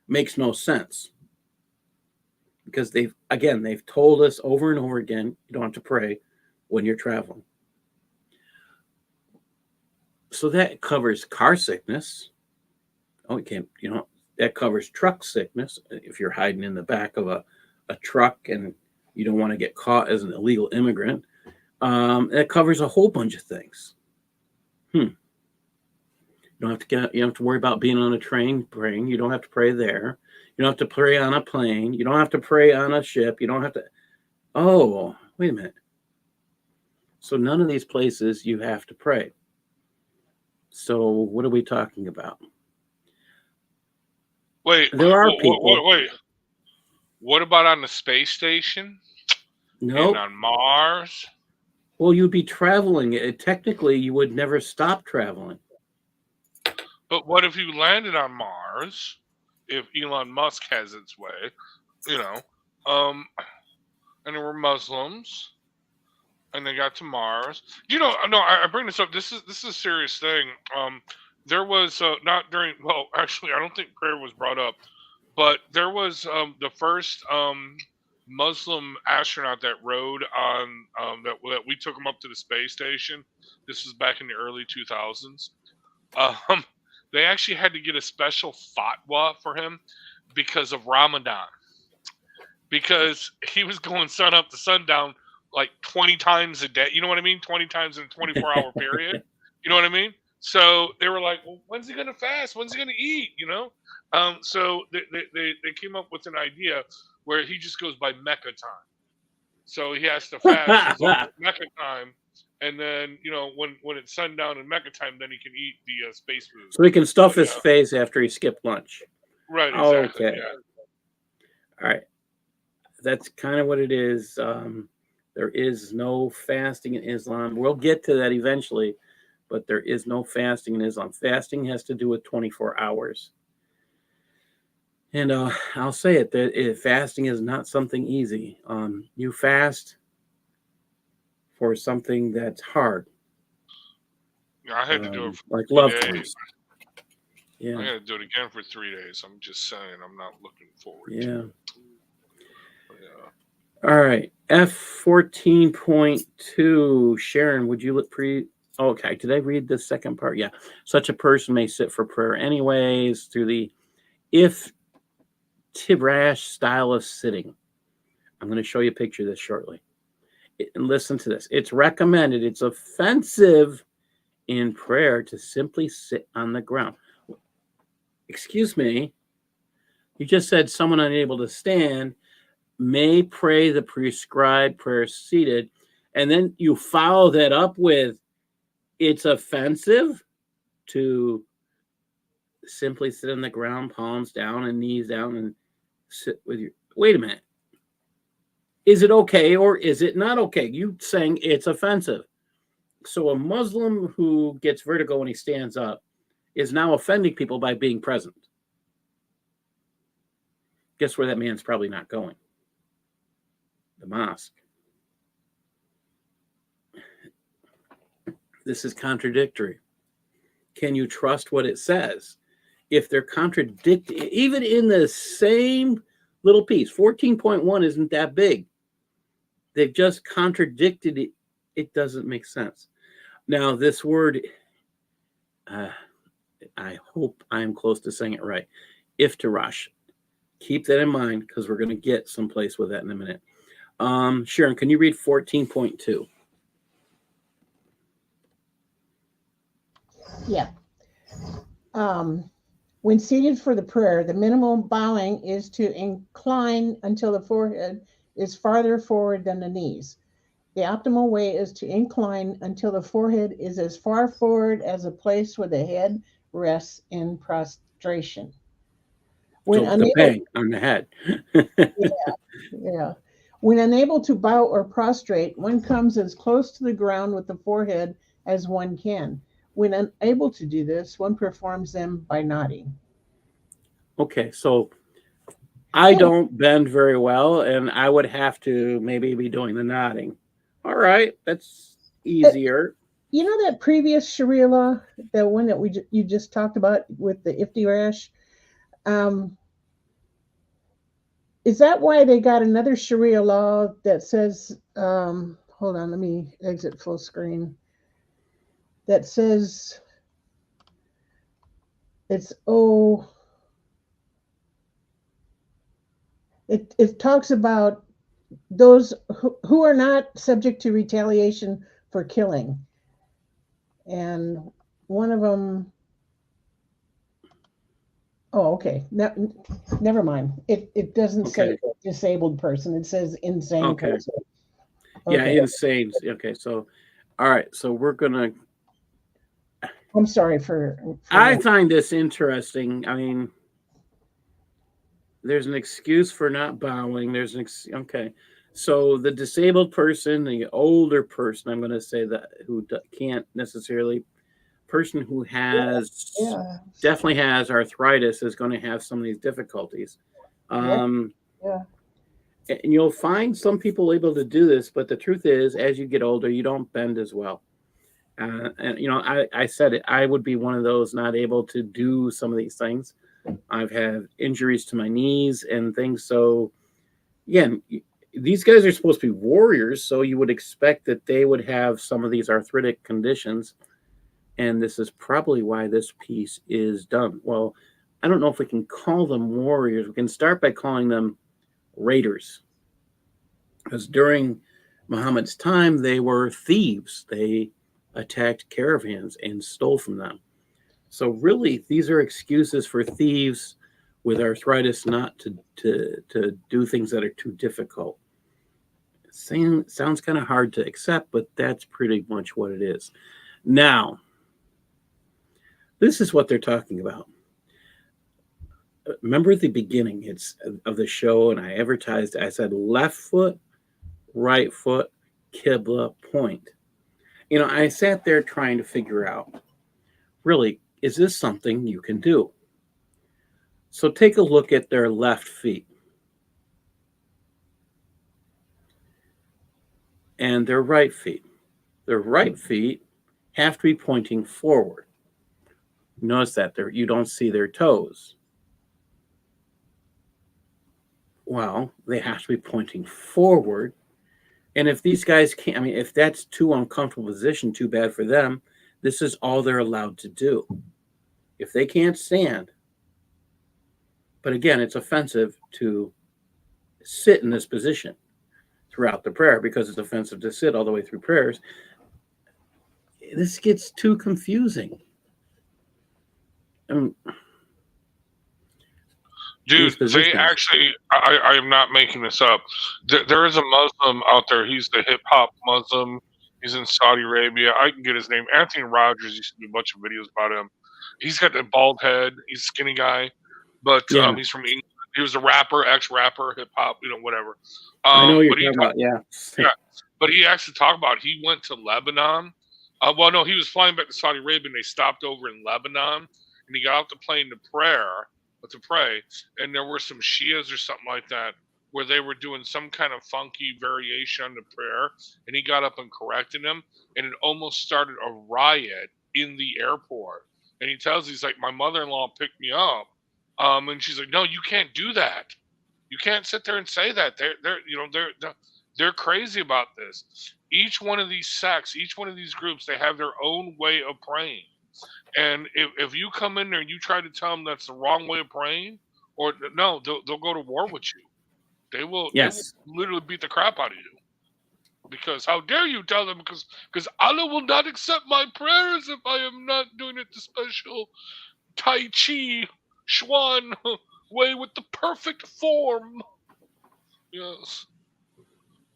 makes no sense because they've told us over and over again, you don't have to pray when you're traveling. So that covers car sickness. Oh, you can't, that covers truck sickness. If you're hiding in the back of a truck and you don't want to get caught as an illegal immigrant, that covers a whole bunch of things. You don't have to worry about being on a train praying. You don't have to pray there. You don't have to pray on a plane. You don't have to pray on a ship. You don't have to. Oh, wait a minute. So none of these places you have to pray. So what are we talking about? Wait, there are people. Wait. What about on the space station? No. And on Mars? Well, you'd be traveling. Technically, you would never stop traveling. But what if you landed on Mars? If Elon Musk has its way, and there were Muslims, and they got to Mars. No, I bring this up. This is a serious thing. There was not during. Well, actually, I don't think prayer was brought up, but there was the first Muslim astronaut that rode on that we took him up to the space station. This was back in the early 2000s. They actually had to get a special fatwa for him because of Ramadan, because he was going sun up to sundown like 20 times a day. You know what I mean? 20 times in a 24-hour period. You know what I mean? So they were like, well, when's he going to fast? When's he going to eat? So they came up with an idea where he just goes by Mecca time. So he has to fast Mecca time. And then, when it's sundown in Mecca time, then he can eat the space food. So he can stuff his face after he skipped lunch. Right, exactly. Okay. Yeah. All right. That's kind of what it is. There is no fasting in Islam. We'll get to that eventually, but there is no fasting in Islam. Fasting has to do with 24 hours. And I'll say it, fasting is not something easy. You fast for something that's hard. Yeah, I had to do it for like 3 loved days. ones. Yeah. I got to do it again for 3 days. I'm just saying, I'm not looking forward to it. Yeah. All right. F14.2. Sharon, would you okay, did I read the second part? Yeah. Such a person may sit for prayer anyways through the Tibrash style of sitting. I'm going to show you a picture of this shortly. And listen to this. It's recommended. It's offensive in prayer to simply sit on the ground. Excuse me. You just said someone unable to stand may pray the prescribed prayer seated, and then you follow that up with it's offensive to simply sit on the ground, palms down and knees down, and sit with your. Wait a minute. Is it okay or is it not okay? You saying it's offensive. So a Muslim who gets vertigo when he stands up is now offending people by being present. Guess where that man's probably not going? The mosque. This is contradictory. Can you trust what it says? If they're contradicting, even in the same little piece, 14.1 isn't that big. They've just contradicted it. It doesn't make sense. Now, this word, I hope I'm close to saying it right. Iftirash. Keep that in mind because we're going to get someplace with that in a minute. Sharon, can you read 14.2? Yeah. When seated for the prayer, the minimum bowing is to incline until the forehead is farther forward than the knees. The optimal way is to incline until the forehead is as far forward as the place where the head rests in prostration. When So the bang on the head. yeah. When unable to bow or prostrate, one comes as close to the ground with the forehead as one can. When unable to do this, one performs them by nodding. Okay, so I don't bend very well, and I would have to maybe be doing the nodding. All right, that's easier. You know that previous Sharia law, the one that you just talked about with the iftirash? Is that why they got another Sharia law that says, hold on, let me exit full screen, that says it talks about those who are not subject to retaliation for killing. And one of them, oh, okay. Never mind. It doesn't say disabled person. It says insane person. Okay. Yeah, insane. Okay, so, all right. So we're going to. I'm sorry for I find this interesting. I mean, there's an excuse for not bowing. There's okay. So the disabled person, the older person, I'm going to say that who can't necessarily, person who has definitely has arthritis is going to have some of these difficulties. And you'll find some people able to do this, but the truth is, as you get older, you don't bend as well. And you know, I said it. I would be one of those not able to do some of these things. I've had injuries to my knees and things. So again, these guys are supposed to be warriors, so you would expect that they would have some of these arthritic conditions. And this is probably why this piece is done. Well, I don't know if we can call them warriors. We can start by calling them raiders. Because during Muhammad's time, they were thieves. They attacked caravans and stole from them. So really, these are excuses for thieves with arthritis not to do things that are too difficult. Sounds kind of hard to accept, but that's pretty much what it is. Now, this is what they're talking about. Remember at the beginning of the show, and I advertised, I said left foot, right foot, Qibla point. You know, I sat there trying to figure out, really, is this something you can do? So take a look at their left feet. And their right feet. Their right feet have to be pointing forward. Notice that you don't see their toes. Well, they have to be pointing forward. And if these guys can't, I mean, if that's too uncomfortable position, too bad for them. This is all they're allowed to do. If they can't stand, but again, it's offensive to sit in this position throughout the prayer because it's offensive to sit all the way through prayers. This gets too confusing. Dude, they actually, I am not making this up. There is a Muslim out there. He's the hip hop Muslim. He's in Saudi Arabia. I can get his name. Anthony Rogers used to do a bunch of videos about him. He's got that bald head. He's a skinny guy, but he's from England. He was a rapper, ex-rapper, hip hop, whatever. I know what you're talking about. Yeah. But he actually talked about he went to Lebanon. Well, no, he was flying back to Saudi Arabia, and they stopped over in Lebanon, and he got off the plane to pray, and there were some Shias or something like that where they were doing some kind of funky variation on the prayer, and he got up and corrected them, and it almost started a riot in the airport. And he tells, he's like, my mother-in-law picked me up, and she's like, no, you can't do that. You can't sit there and say that. They're crazy about this. Each one of these sects, each one of these groups, they have their own way of praying. And if you come in there and you try to tell them that's the wrong way of praying, or no, they'll go to war with you. They will literally beat the crap out of you. Because how dare you tell them, because Allah will not accept my prayers if I am not doing it the special Tai Chi Chuan way with the perfect form. Yes.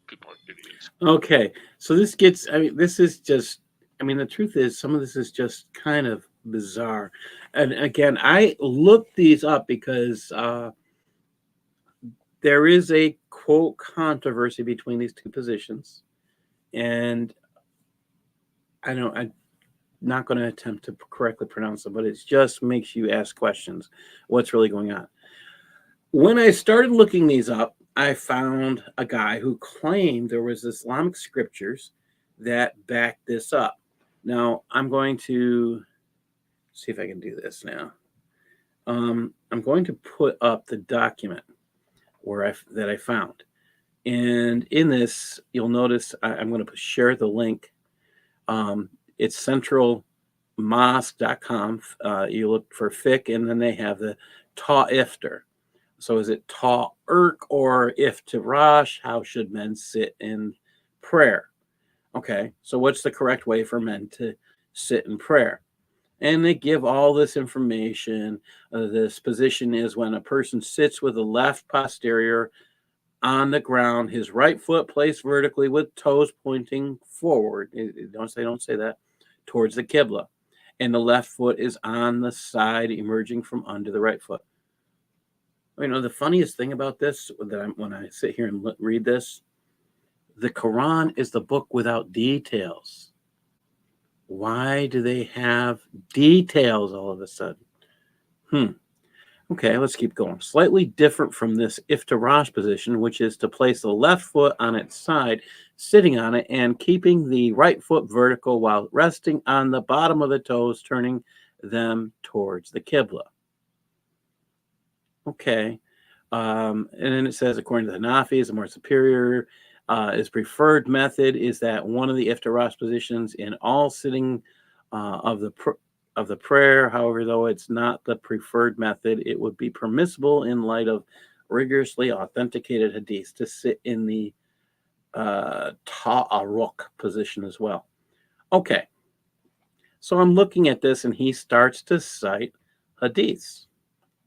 People are idiots. Okay, so this gets, this is just, the truth is some of this is just kind of bizarre. And again, I looked these up because there is a quote controversy between these two positions. And I'm not going to attempt to correctly pronounce it, but it just makes you ask questions. What's really going on? When I started looking these up, I found a guy who claimed there was Islamic scriptures that back this up. Now, I'm going to see if I can do this now. I'm going to put up the document that I found. And in this, you'll notice I'm going to share the link. It's centralmosque.com. You look for fiqh, and then they have the Ta'iftar. So is it Ta'irq or Iftirash? How should men sit in prayer? Okay, so what's the correct way for men to sit in prayer? And they give all this information. This position is when a person sits with the left posterior on the ground, his right foot placed vertically with toes pointing forward. Don't say that. Towards the Qibla. And the left foot is on the side emerging from under the right foot. The funniest thing about this, when I sit here and read this, the Quran is the book without details. Why do they have details all of a sudden? Okay, let's keep going. Slightly different from this iftirash position, which is to place the left foot on its side, sitting on it, and keeping the right foot vertical while resting on the bottom of the toes, turning them towards the Qibla. Okay. And then it says, according to the Hanafis, the more superior is preferred method is that one of the iftirash positions in all sitting of the prayer. However, though it's not the preferred method, it would be permissible in light of rigorously authenticated hadiths to sit in the ta'arruq position as well. Okay. So I'm looking at this, and he starts to cite hadiths.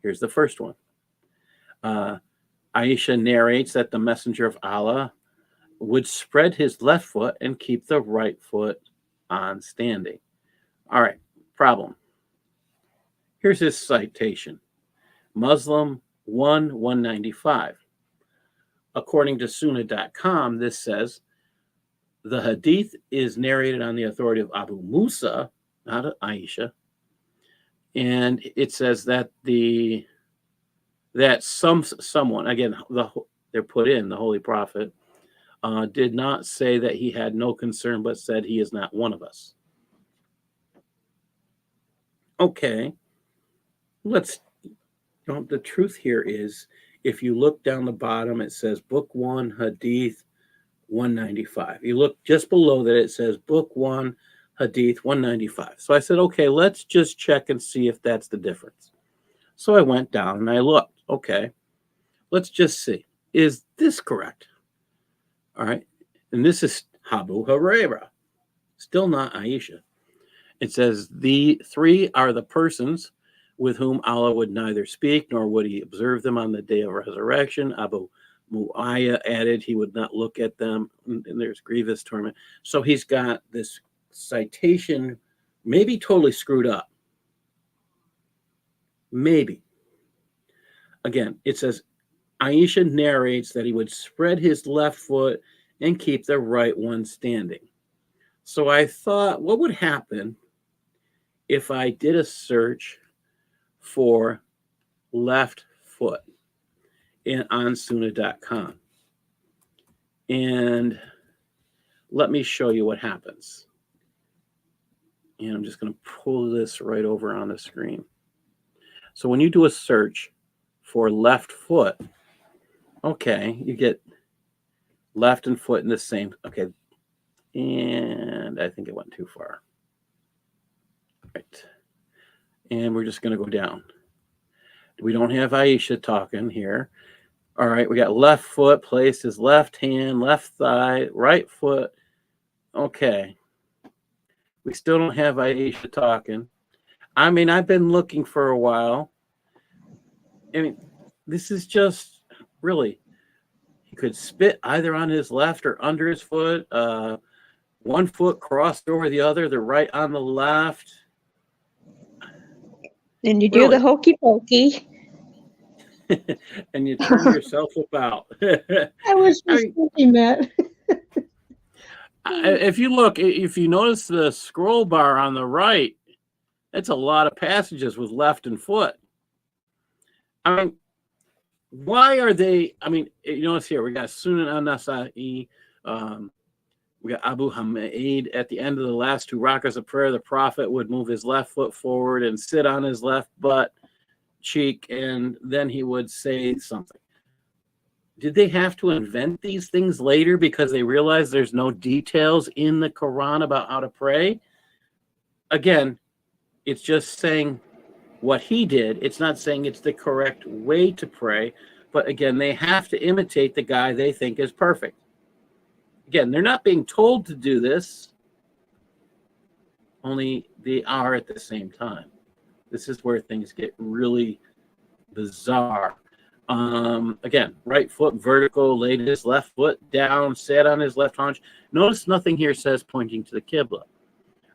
Here's the first one. Aisha narrates that the Messenger of Allah would spread his left foot and keep the right foot on standing. All right, problem. Here's his citation. Muslim 195. According to Sunnah.com, this says, the hadith is narrated on the authority of Abu Musa, not Aisha. And it says that someone, again, they're put in, the Holy Prophet, did not say that he had no concern, but said he is not one of us. Okay. The truth here is, if you look down the bottom, it says Book 1, Hadith 195. You look just below that, it says Book 1, Hadith 195. So I said, okay, let's just check and see if that's the difference. So I went down and I looked. Okay, let's just see. Is this correct? All right. And this is Abu Hurairah, still not Aisha. It says the three are the persons with whom Allah would neither speak nor would he observe them on the day of resurrection. Abu Mu'ayya added he would not look at them, and there's grievous torment. So he's got this citation maybe totally screwed up. Maybe. Again, it says Aisha narrates that he would spread his left foot and keep the right one standing. So I thought, what would happen if I did a search for left foot? on Sunnah.com. And let me show you what happens. And I'm just going to pull this right over on the screen. So when you do a search for left foot, okay, you get left and foot in the same. Okay. And I think it went too far. Right. And we're just going to go down. We don't have Aisha talking here. All right. We got left foot placed his left hand, left thigh, right foot. Okay. We still don't have Aisha talking. I mean, I've been looking for a while. I mean, this is just really, he could spit either on his left or under his foot. One foot crossed over the other, the right on the left. Then you do the hokey pokey. And you turn yourself about. I was just thinking that. If you notice the scroll bar on the right, it's a lot of passages with left and foot. I mean, why are they? I mean, you notice here we got Sunan al-Nasa'i, we got Abu Hamid at the end of the last two rakas of prayer. The prophet would move his left foot forward and sit on his left butt cheek, and then he would say something. Did they have to invent these things later because they realized there's no details in the Quran about how to pray? Again, it's just saying what he did. It's not saying it's the correct way to pray. But again, they have to imitate the guy they think is perfect. Again, they're not being told to do this. Only they are at the same time. This is where things get really bizarre. Again, right foot vertical, laid his left foot down, sat on his left haunch. Notice nothing here says pointing to the Qibla.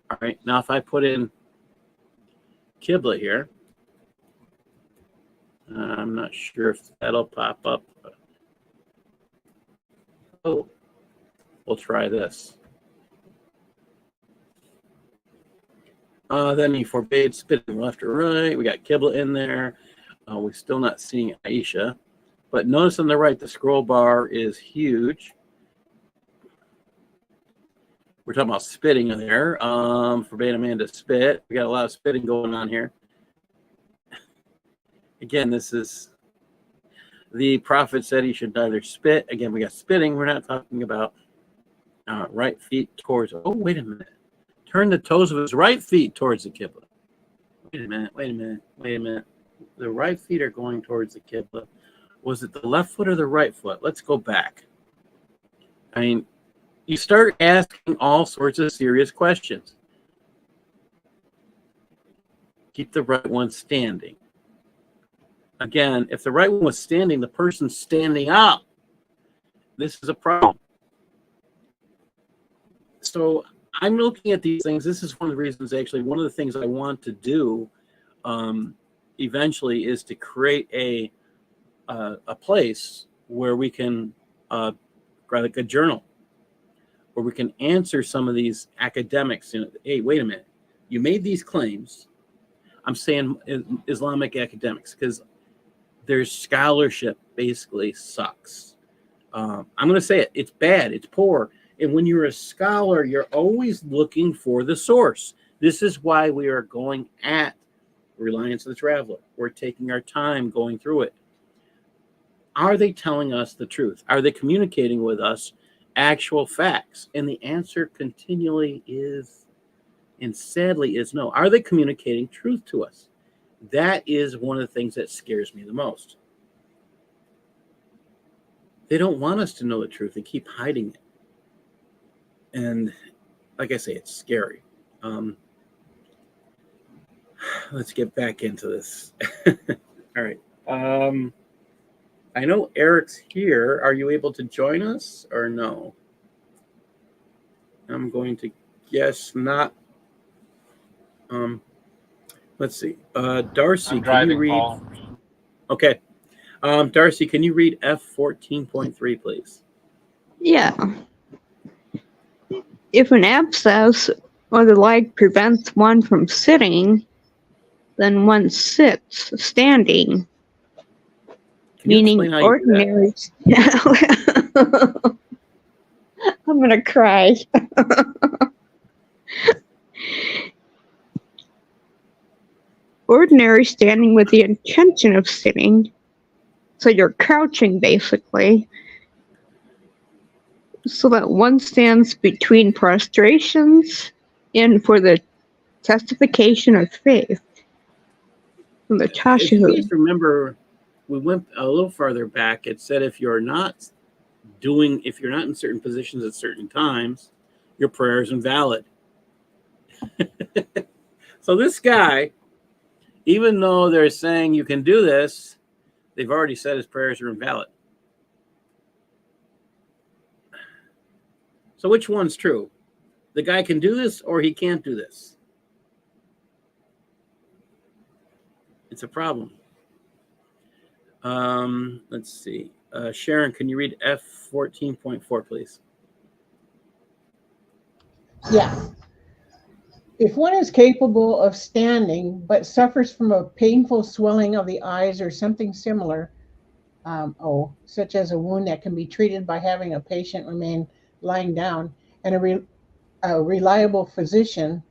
All right, now if I put in Qibla here, I'm not sure if that'll pop up. Oh, we'll try this. Then he forbade spitting left or right. We got Qibla in there. We're still not seeing Aisha. But notice on the right, the scroll bar is huge. We're talking about spitting in there. Forbade a man to spit. We got a lot of spitting going on here. Again, this is the prophet said he should neither spit. Again, we got spitting. We're not talking about right feet towards. Oh, wait a minute. Turn the toes of his right feet towards the Qibla. Wait a minute. The right feet are going towards the Qibla. Was it the left foot or the right foot? Let's go back. I mean, you start asking all sorts of serious questions. Keep the right one standing. Again, if the right one was standing, the person's standing up. This is a problem. So I'm looking at these things. This is one of the reasons, actually, one of the things I want to do eventually is to create a place where we can, like a journal, where we can answer some of these academics. You know, hey, wait a minute. You made these claims. I'm saying Islamic academics because their scholarship basically sucks. I'm going to say it. It's bad. It's poor. And when you're a scholar, you're always looking for the source. This is why we are going at Reliance of the Traveler. We're taking our time going through it. Are they telling us the truth? Are they communicating with us actual facts? And the answer continually is, and sadly is no. Are they communicating truth to us? That is one of the things that scares me the most. They don't want us to know the truth. They keep hiding it. And like I say, it's scary. Let's get back into this. All right. I know Eric's here. Are you able to join us or no? I'm going to guess not. Let's see. Darcy, can you read? Paul. Okay. Darcy, can you read F14.3, please? Yeah. If an abscess or the like prevents one from sitting, then one sits standing. you meaning explain how you do that? ordinary. I'm gonna cry. Ordinary standing with the intention of sitting. So you're crouching basically. So that one stands between prostrations and for the testification of faith. From the If you Tashahu. guys remember, we went a little farther back. It said if you're not in certain positions at certain times, your prayer is invalid. So this guy, even though they're saying you can do this, they've already said his prayers are invalid. So which one's true? The guy can do this or he can't do this? It's a problem. Let's see. Sharon, can you read F14.4, please? Yeah. If one is capable of standing but suffers from a painful swelling of the eyes or something similar, such as a wound that can be treated by having a patient remain lying down, and a reliable physician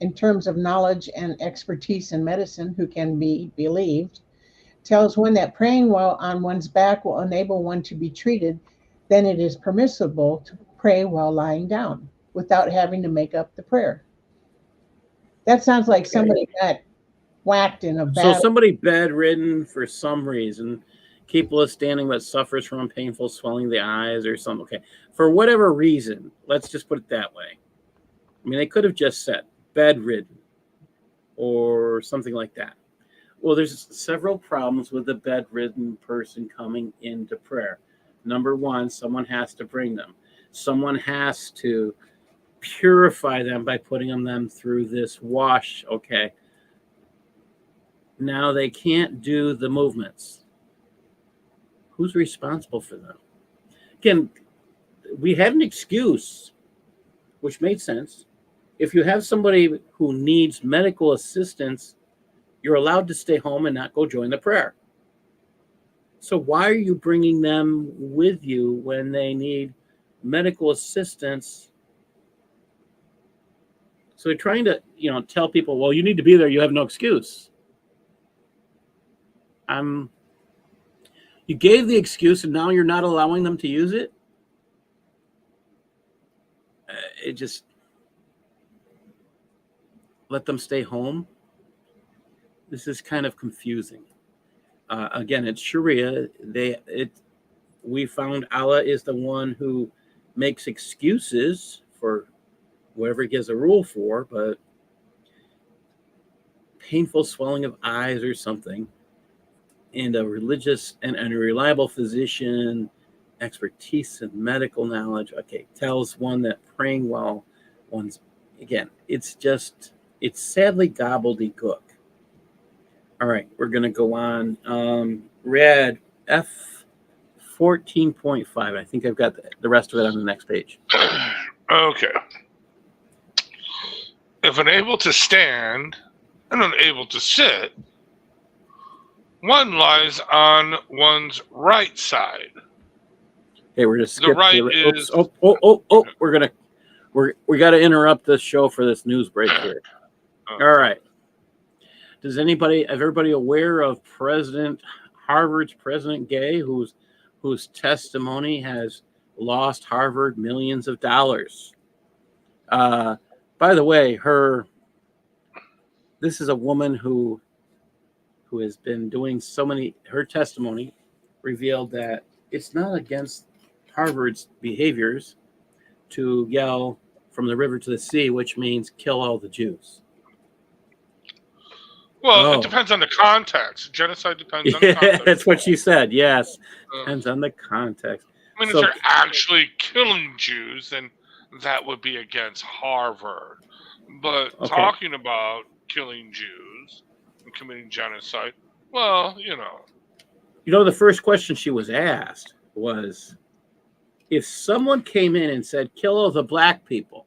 in terms of knowledge and expertise in medicine who can be believed, tells one that praying while on one's back will enable one to be treated, then it is permissible to pray while lying down without having to make up the prayer. That sounds like somebody got whacked in a So battle. somebody bedridden for some reason, capable of standing but suffers from a painful swelling of the eyes or something. Okay. For whatever reason, let's just put it that way. I mean, they could have just said bedridden or something like that. Well, there's several problems with a bedridden person coming into prayer. Number one, someone has to bring them. Someone has to purify them by putting them through this wash. Okay. Now they can't do the movements. Who's responsible for them? Again, we had an excuse, which made sense. If you have somebody who needs medical assistance, you're allowed to stay home and not go join the prayer. So why are you bringing them with you when they need medical assistance? So they're trying to, tell people, well, you need to be there. You have no excuse. You gave the excuse and now you're not allowing them to use it. It just let them stay home. This is kind of confusing. Again, it's Shariah. We found Allah is the one who makes excuses for whatever he gives a rule for, but painful swelling of eyes or something, and a religious and a reliable physician, expertise in medical knowledge, tells one that praying while one's, again, it's sadly gobbledygook. All right, we're going to go on. Read F14.5. I think I've got the rest of it on the next page. Okay. If unable to stand and unable to sit, one lies on one's right side. Okay, we're just skip the right is. we got to interrupt this show for this news break here. All right. Is everybody aware of Harvard's President Gay, whose testimony has lost Harvard millions of dollars? By the way, this is a woman who has been doing her testimony revealed that it's not against Harvard's behaviors to yell from the river to the sea, which means kill all the Jews. Well, It depends on the context. Genocide depends on the context. That's what she said. Yes. Depends on the context. I mean, if they're actually killing Jews, then that would be against Harvard. But talking about killing Jews and committing genocide, well, the first question she was asked was, if someone came in and said, kill all the black people,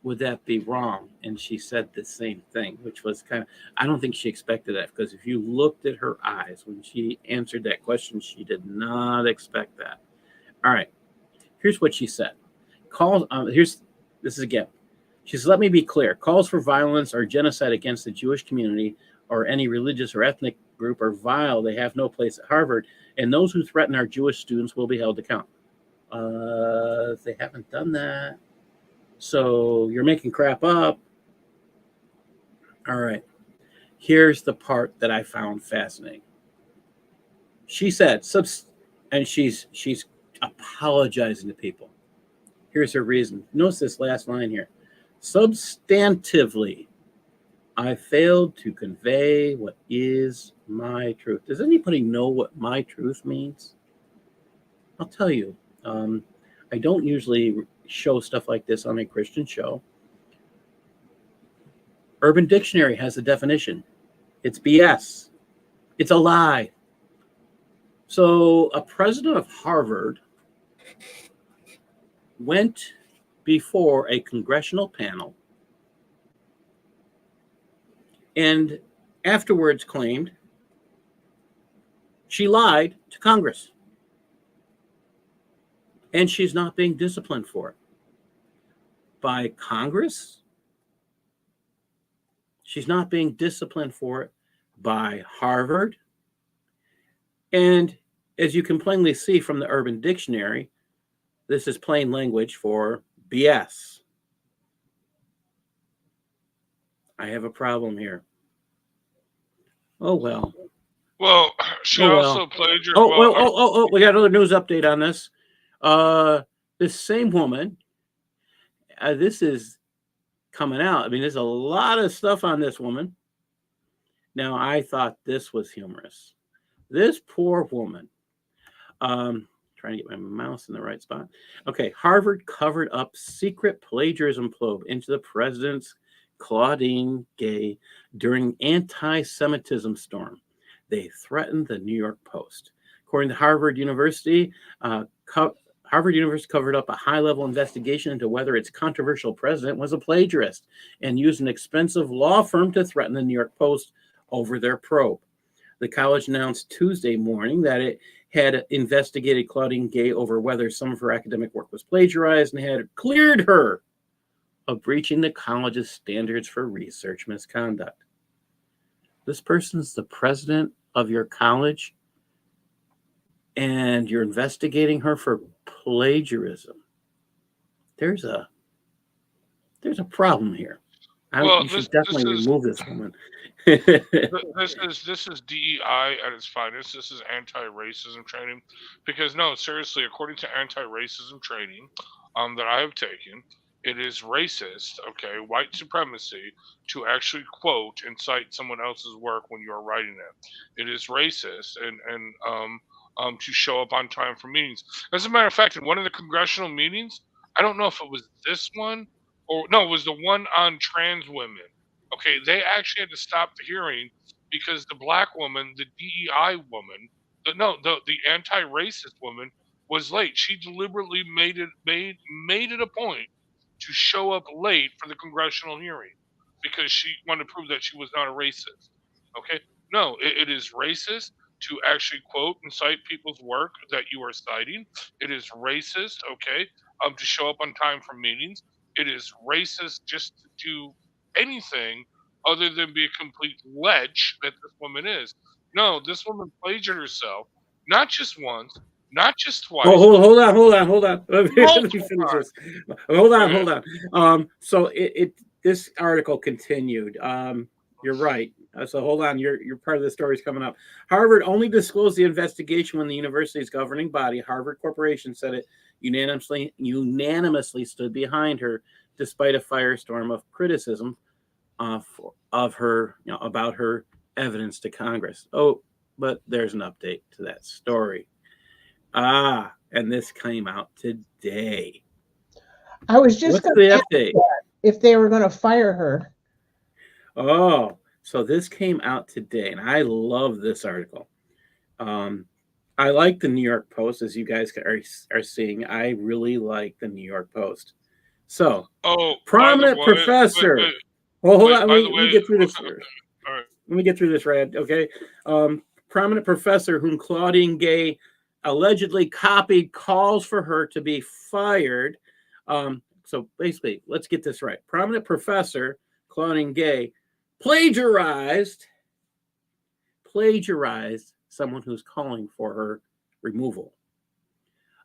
would that be wrong? And she said the same thing, which was kind of, I don't think she expected that, because if you looked at her eyes when she answered that question, she did not expect that. All right, here's what she said. This is again. She says, let me be clear. Calls for violence or genocide against the Jewish community or any religious or ethnic group are vile. They have no place at Harvard, and those who threaten our Jewish students will be held to account. They haven't done that. So you're making crap up. All right. Here's the part that I found fascinating. She said, and she's apologizing to people. Here's her reason. Notice this last line here. Substantively, I failed to convey what is my truth. Does anybody know what my truth means? I'll tell you. I don't usually show stuff like this on a Christian show. Urban Dictionary has a definition. It's BS. It's a lie. So a president of Harvard went before a congressional panel and afterwards claimed she lied to Congress. And she's not being disciplined for it. By Congress? She's not being disciplined for it by Harvard. And as you can plainly see from the Urban Dictionary, this is plain language for BS. I have a problem here. Oh, well. Well, she also played your. We got another news update on this. This same woman, this is coming out. I mean, there's a lot of stuff on this woman. Now, I thought this was humorous. This poor woman, trying to get my mouse in the right spot. Okay, Harvard covered up secret plagiarism probe into the president's Claudine Gay during anti-Semitism storm. They threatened the New York Post. According to Harvard University, Harvard University covered up a high-level investigation into whether its controversial president was a plagiarist and used an expensive law firm to threaten the New York Post over their probe. The college announced Tuesday morning that it had investigated Claudine Gay over whether some of her academic work was plagiarized and had cleared her of breaching the college's standards for research misconduct. This person's the president of your college, and you're investigating her for plagiarism. There's a problem here. You should definitely remove this woman. This is DEI at its finest. This is anti-racism training. Because no, seriously, according to anti-racism training that I have taken, it is racist, okay, white supremacy, to actually quote and cite someone else's work when you're writing it. It is racist and to show up on time for meetings. As a matter of fact, in one of the congressional meetings, I don't know if it was this one or no, it was the one on trans women. Okay, they actually had to stop the hearing because the black woman, the DEI woman, the anti-racist woman was late. She deliberately made it a point to show up late for the congressional hearing because she wanted to prove that she was not a racist. Okay, no, it is racist to actually quote and cite people's work that you are citing. It is racist, okay, to show up on time for meetings. It is racist just to do anything other than be a complete lech that this woman is. No, this woman plagiarized herself, not just once, not just twice. Oh, hold on. Let me finish this. Hold on. So this article continued. You're right. So hold on. Your part of the story is coming up. Harvard only disclosed the investigation when the university's governing body, Harvard Corporation, said it unanimously stood behind her, despite a firestorm of criticism of her, about her evidence to Congress. Oh, but there's an update to that story. And this came out today. I was just going to ask that if they were going to fire her. Oh, so this came out today, and I love this article. I like the New York Post, as you guys are seeing. I really like the New York Post. So, Oh, prominent by the way, professor. wait, Well, hold wait, on. by the Let me way, get through this. okay, all right. Let me get through this, Rad. Okay. Prominent professor whom Claudine Gay allegedly copied calls for her to be fired. So basically, let's get this right. Prominent professor Claudine Gay plagiarized someone who's calling for her removal.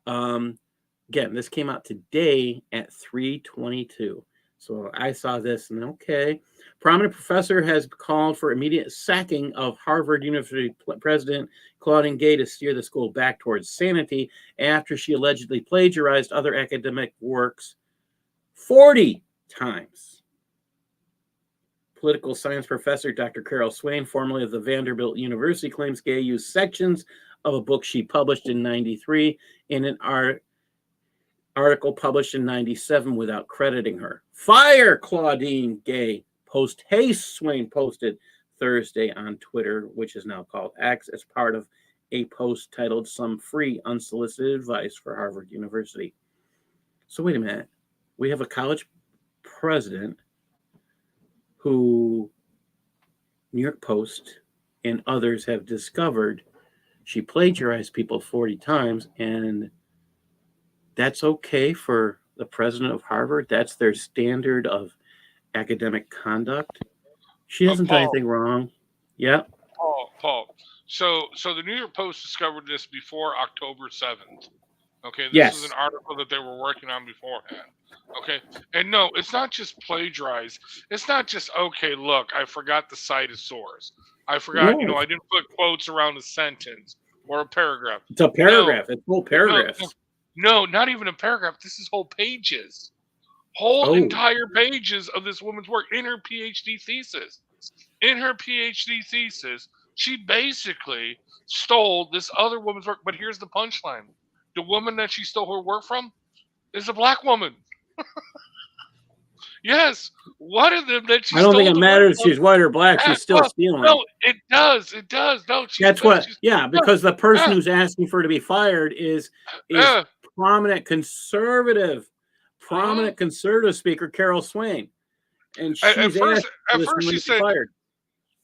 Again, this came out today at 3:22. So I saw this and okay. Prominent professor has called for immediate sacking of Harvard University president Claudine Gay to steer the school back towards sanity after she allegedly plagiarized other academic works 40 times. Political science professor Dr. Carol Swain, formerly of the Vanderbilt University, claims Gay used sections of a book she published in 93 in an article published in 97 without crediting her. Fire Claudine Gay. Post haste, Swain posted Thursday on Twitter, which is now called X, as part of a post titled Some Free Unsolicited Advice for Harvard University. So wait a minute. We have a college president who New York Post and others have discovered she plagiarized people 40 times, and that's okay for the president of Harvard. That's their standard of academic conduct. She hasn't done Paul, anything wrong. Yeah. Paul. So the New York Post discovered this before October 7th. Okay, this Yes. is an article that they were working on beforehand. Okay, and no, it's not just plagiarize. It's not just okay. Look, I forgot the cite a source. I forgot, No. I didn't put quotes around a sentence or a paragraph. It's a paragraph. It's whole paragraphs. No, not even a paragraph. This is whole pages. Whole entire pages of this woman's work in her PhD thesis. In her PhD thesis, she basically stole this other woman's work. But here's the punchline. The woman that she stole her work from is a black woman. Yes, one of them that she I don't stole think it the matters work if she's white or black. from. She's still stealing. No, it does. It does. No, That's what. Yeah, because the person who's asking for her to be fired is prominent conservative speaker Carol Swain, and she's at first she said, fired.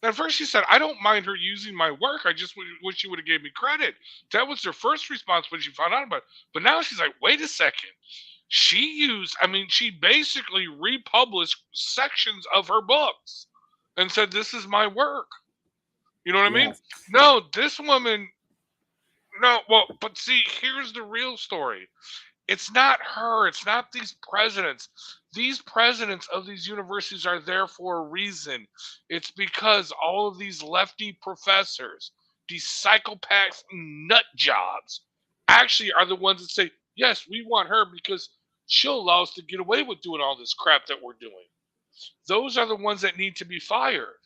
At first, she said, "I don't mind her using my work. I just wish she would have gave me credit." That was her first response when she found out about it. But now she's like, "Wait a second." She basically republished sections of her books and said, "This is my work." You know what I mean? No, this woman. No, well, but see, here's the real story. It's not her. It's not these presidents. These presidents of these universities are there for a reason. It's because all of these lefty professors, these psychopaths, nut jobs, actually are the ones that say, yes, we want her because she'll allow us to get away with doing all this crap that we're doing. Those are the ones that need to be fired.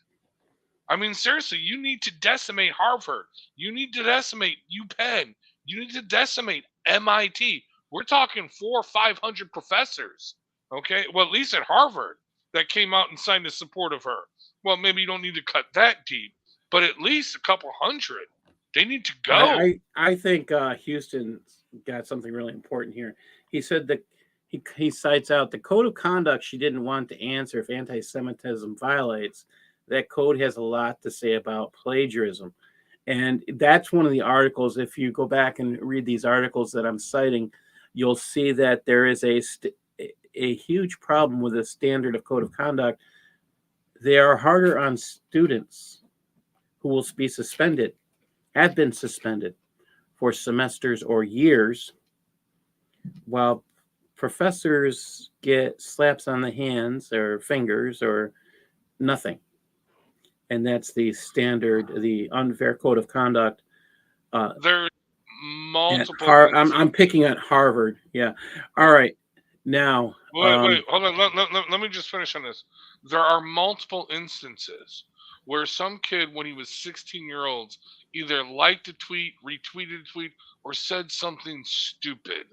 I mean, seriously, you need to decimate Harvard. You need to decimate UPenn. You need to decimate MIT. We're talking 400 or 500 professors, okay? Well, at least at Harvard, that came out and signed the support of her. Well, maybe you don't need to cut that deep, but at least a couple hundred. They need to go. I think Houston got something really important here. He said that he cites out the code of conduct she didn't want to answer if anti-Semitism violates. That code has a lot to say about plagiarism. And that's one of the articles. If you go back and read these articles that I'm citing, you'll see that there is a huge problem with the standard of code of conduct. They are harder on students who will be suspended, have been suspended for semesters or years, while professors get slaps on the hands or fingers or nothing. And that's the standard, the unfair code of conduct. There's multiple. I'm picking at Harvard. Yeah. All right. Now. Wait. Hold on. Let me just finish on this. There are multiple instances where some kid, when he was 16-year-olds, either liked a tweet, retweeted a tweet, or said something stupid,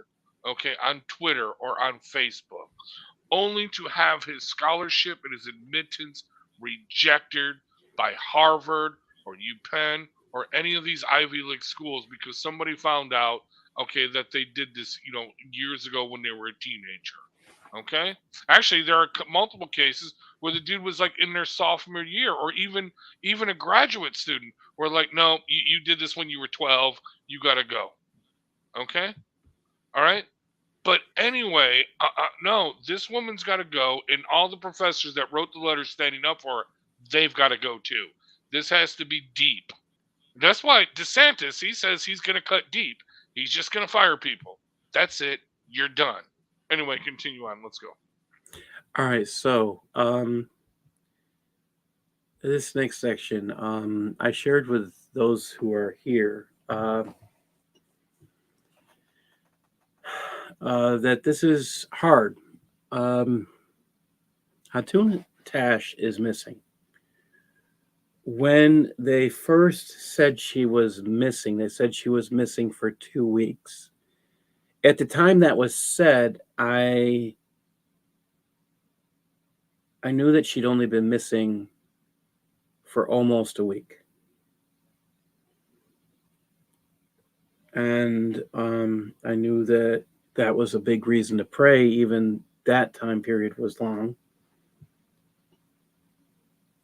okay, on Twitter or on Facebook, only to have his scholarship and his admittance rejected by Harvard or UPenn or any of these Ivy League schools because somebody found out, okay, that they did this, years ago when they were a teenager. Okay, actually, there are multiple cases where the dude was like in their sophomore year, or even a graduate student, where like, no, you did this when you were 12, you got to go. Okay, all right. But anyway, no, this woman's got to go, and all the professors that wrote the letters standing up for her, they've got to go too. This has to be deep. That's why DeSantis, he says he's going to cut deep. He's just going to fire people. That's it. You're done. Anyway, continue on. Let's go. All right, so this next section, I shared with those who are here that this is hard. Hatun Tash is missing. When they first said she was missing, they said she was missing for 2 weeks. At the time that was said, I knew that she'd only been missing for almost a week. And I knew that that was a big reason to pray. Even that time period was long.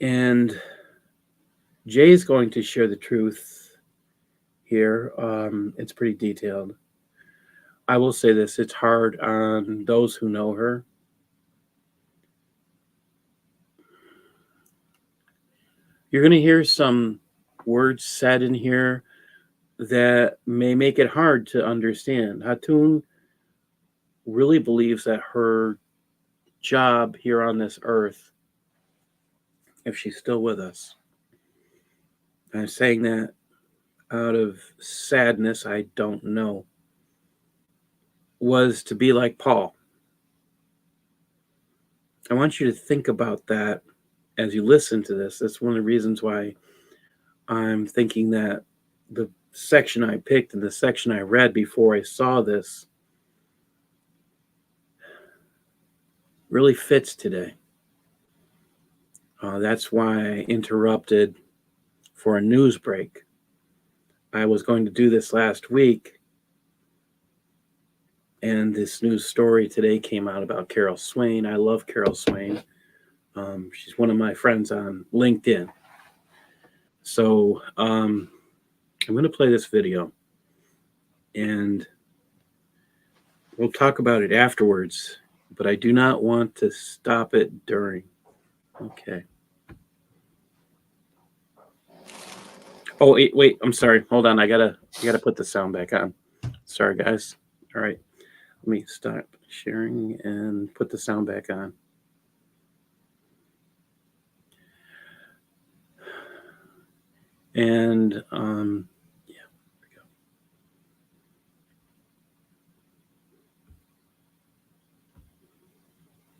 And Jay's going to share the truth here. It's pretty detailed. I will say this, it's hard on those who know her. You're going to hear some words said in here that may make it hard to understand. Hatun really believes that her job here on this earth, if she's still with us, I'm saying that out of sadness, I don't know, was to be like Paul. I want you to think about that as you listen to this. That's one of the reasons why I'm thinking that the section I picked and the section I read before I saw this really fits today. That's why I interrupted for a news break. I was going to do this last week, and this news story today came out about Carol Swain. I love Carol Swain. She's one of my friends on LinkedIn. So I'm going to play this video, and we'll talk about it afterwards, but I do not want to stop it during. Okay. Oh, wait, I'm sorry. Hold on. I gotta put the sound back on. Sorry, guys. All right. Let me stop sharing and put the sound back on. And yeah, there we go.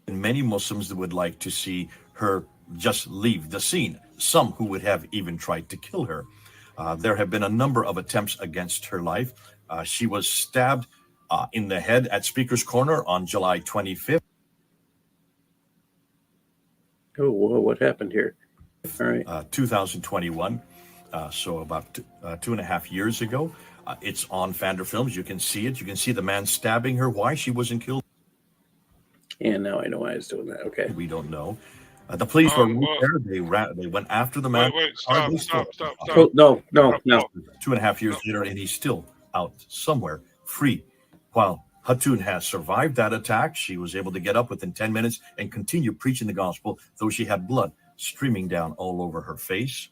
And many Muslims would like to see her just leave the scene. Some who would have even tried to kill her. There have been a number of attempts against her life. She was stabbed in the head at Speaker's Corner on July 25th. Oh, whoa, what happened here? All right. 2021, so about 2.5 years ago. It's on Fander Films. You can see it. You can see the man stabbing her. Why she wasn't killed? And now I know why I was doing that. Okay. We don't know. The police were there. They went after the man. Wait, stop. Oh, no. 2.5 years later, and he's still out somewhere, free. While Hatun has survived that attack, she was able to get up within 10 minutes and continue preaching the gospel, though she had blood streaming down all over her face.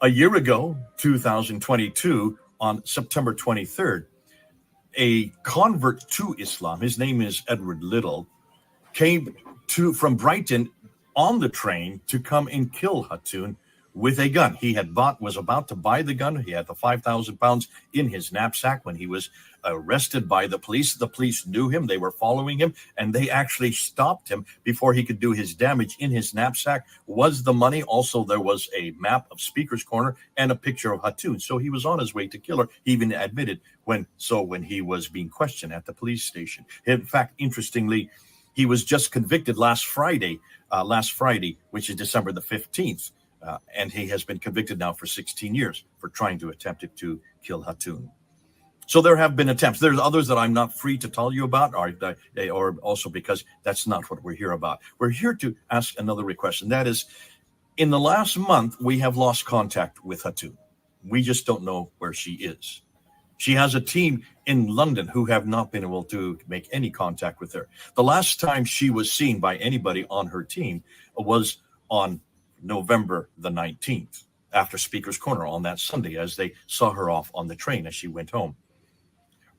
A year ago, 2022, on September 23rd, a convert to Islam, his name is Edward Little, came from Brighton on the train to come and kill Hatun with a gun. He was about to buy the gun. He had the 5,000 pounds in his knapsack when he was arrested by the police. The police knew him. They were following him, and they actually stopped him before he could do his damage. In his knapsack was the money. Also, there was a map of Speaker's Corner and a picture of Hatun. So he was on his way to kill her. He even admitted when he was being questioned at the police station. In fact, interestingly, he was just convicted last Friday, which is December the 15th. And he has been convicted now for 16 years for trying to attempt to kill Hatun. So there have been attempts. There's others that I'm not free to tell you about, or also because that's not what we're here about. We're here to ask another request, and that is, in the last month, we have lost contact with Hatun. We just don't know where she is. She has a team in London who have not been able to make any contact with her. The last time she was seen by anybody on her team was on November the 19th, after Speaker's Corner on that Sunday, as they saw her off on the train as she went home.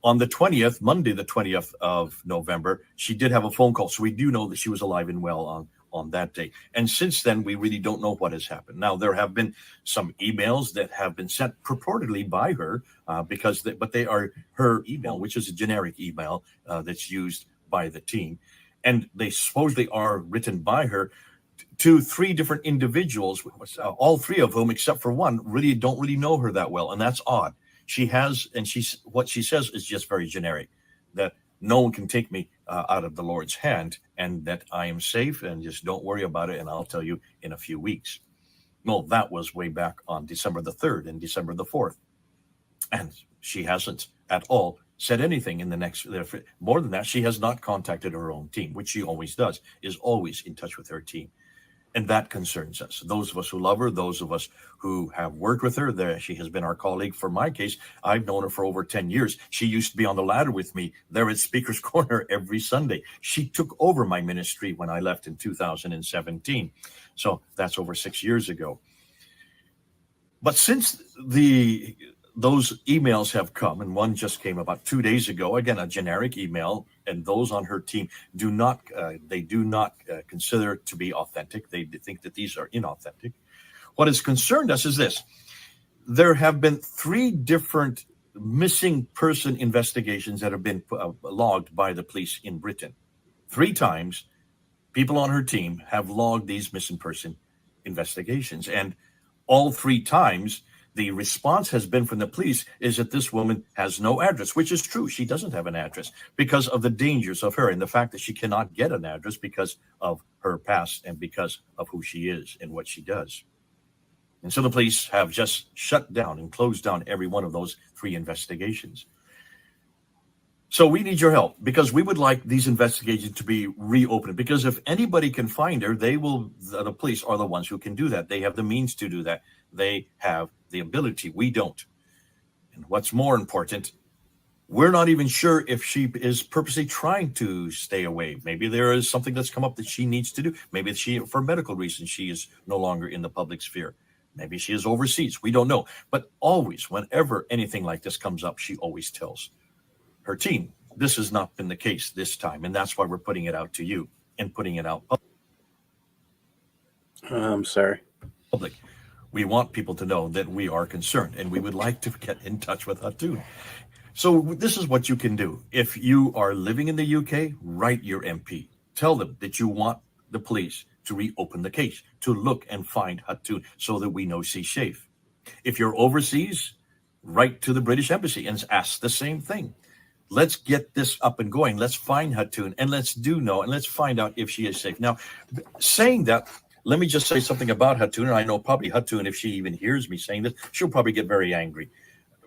On the 20th, Monday, the 20th of November, she did have a phone call. So we do know that she was alive and well on that day. And since then, we really don't know what has happened. Now, there have been some emails that have been sent purportedly by her, but they are her email, which is a generic email that's used by the team. And they supposedly are written by her to 3 different individuals, all 3 of whom, except for one, really don't really know her that well. And that's odd. What she says is just very generic, that no one can take me out of the Lord's hand, and that I am safe, and just don't worry about it, and I'll tell you in a few weeks. Well, that was way back on December the 3rd and December the 4th. And she hasn't at all said anything in the next, more than that, she has not contacted her own team, which she always does, is always in touch with her team. And that concerns us. Those of us who love her, those of us who have worked with her, she has been our colleague. For my case, I've known her for over 10 years. She used to be on the ladder with me there at Speaker's Corner every Sunday. She took over my ministry when I left in 2017. So that's over 6 years ago. But since those emails have come, and one just came about 2 days ago, again, a generic email, and those on her team do not consider it to be authentic. They think that these are inauthentic. What has concerned us is this: there have been 3 different missing person investigations that have been logged by the police in Britain. 3 times, people on her team have logged these missing person investigations, and all 3 times, the response has been from the police is that this woman has no address, which is true. She doesn't have an address because of the dangers of her and the fact that she cannot get an address because of her past and because of who she is and what she does. And so the police have just shut down and closed down every one of those 3 investigations. So we need your help, because we would like these investigations to be reopened, because if anybody can find her, the police are the ones who can do that. They have the means to do that. They have the ability. We don't. And what's more important, we're not even sure if she is purposely trying to stay away. Maybe there is something that's come up that she needs to do. Maybe for medical reasons, she is no longer in the public sphere. Maybe she is overseas. We don't know. But always, whenever anything like this comes up, she always tells her team. This has not been the case this time, and that's why we're putting it out to you and putting it out I'm sorry. public. We want people to know that we are concerned, and we would like to get in touch with Hatun. So this is what you can do. If you are living in the UK, write your MP. Tell them that you want the police to reopen the case, to look and find Hatun so that we know she's safe. If you're overseas, write to the British Embassy and ask the same thing. Let's get this up and going. Let's find Hatun, and let's find out if she is safe. Now, saying that, let me just say something about Hatun, and I know probably Hatun, if she even hears me saying this, she'll probably get very angry,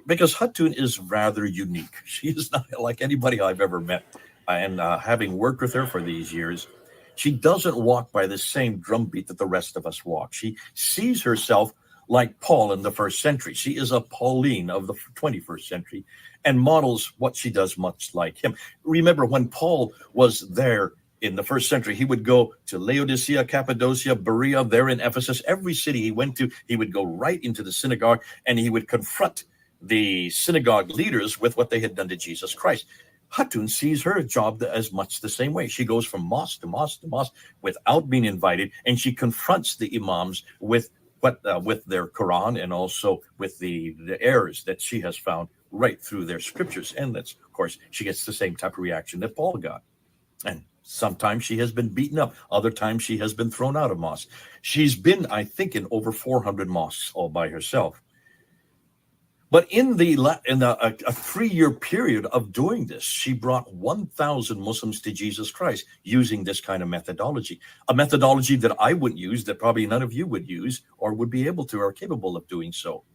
because Hatun is rather unique. She is not like anybody I've ever met, and having worked with her for these years, she doesn't walk by the same drumbeat that the rest of us walk. She sees herself like Paul in the 1st century. She is a Pauline of the 21st century and models what she does much like him. Remember, when Paul was there in the 1st century, he would go to Laodicea, Cappadocia, Berea, there in Ephesus. Every city he went to, he would go right into the synagogue, and he would confront the synagogue leaders with what they had done to Jesus Christ. Hatun sees her job as much the same way. She goes from mosque to mosque to mosque without being invited, and she confronts the imams with their Quran, and also with the errors that she has found right through their scriptures. And that's, of course, she gets the same type of reaction that Paul got. And sometimes she has been beaten up. Other times she has been thrown out of mosques. She's been, I think, in over 400 mosques all by herself. But in a 3-year period of doing this, she brought 1,000 Muslims to Jesus Christ using this kind of methodology, a methodology that I wouldn't use, that probably none of you would use or would be able to or capable of doing so.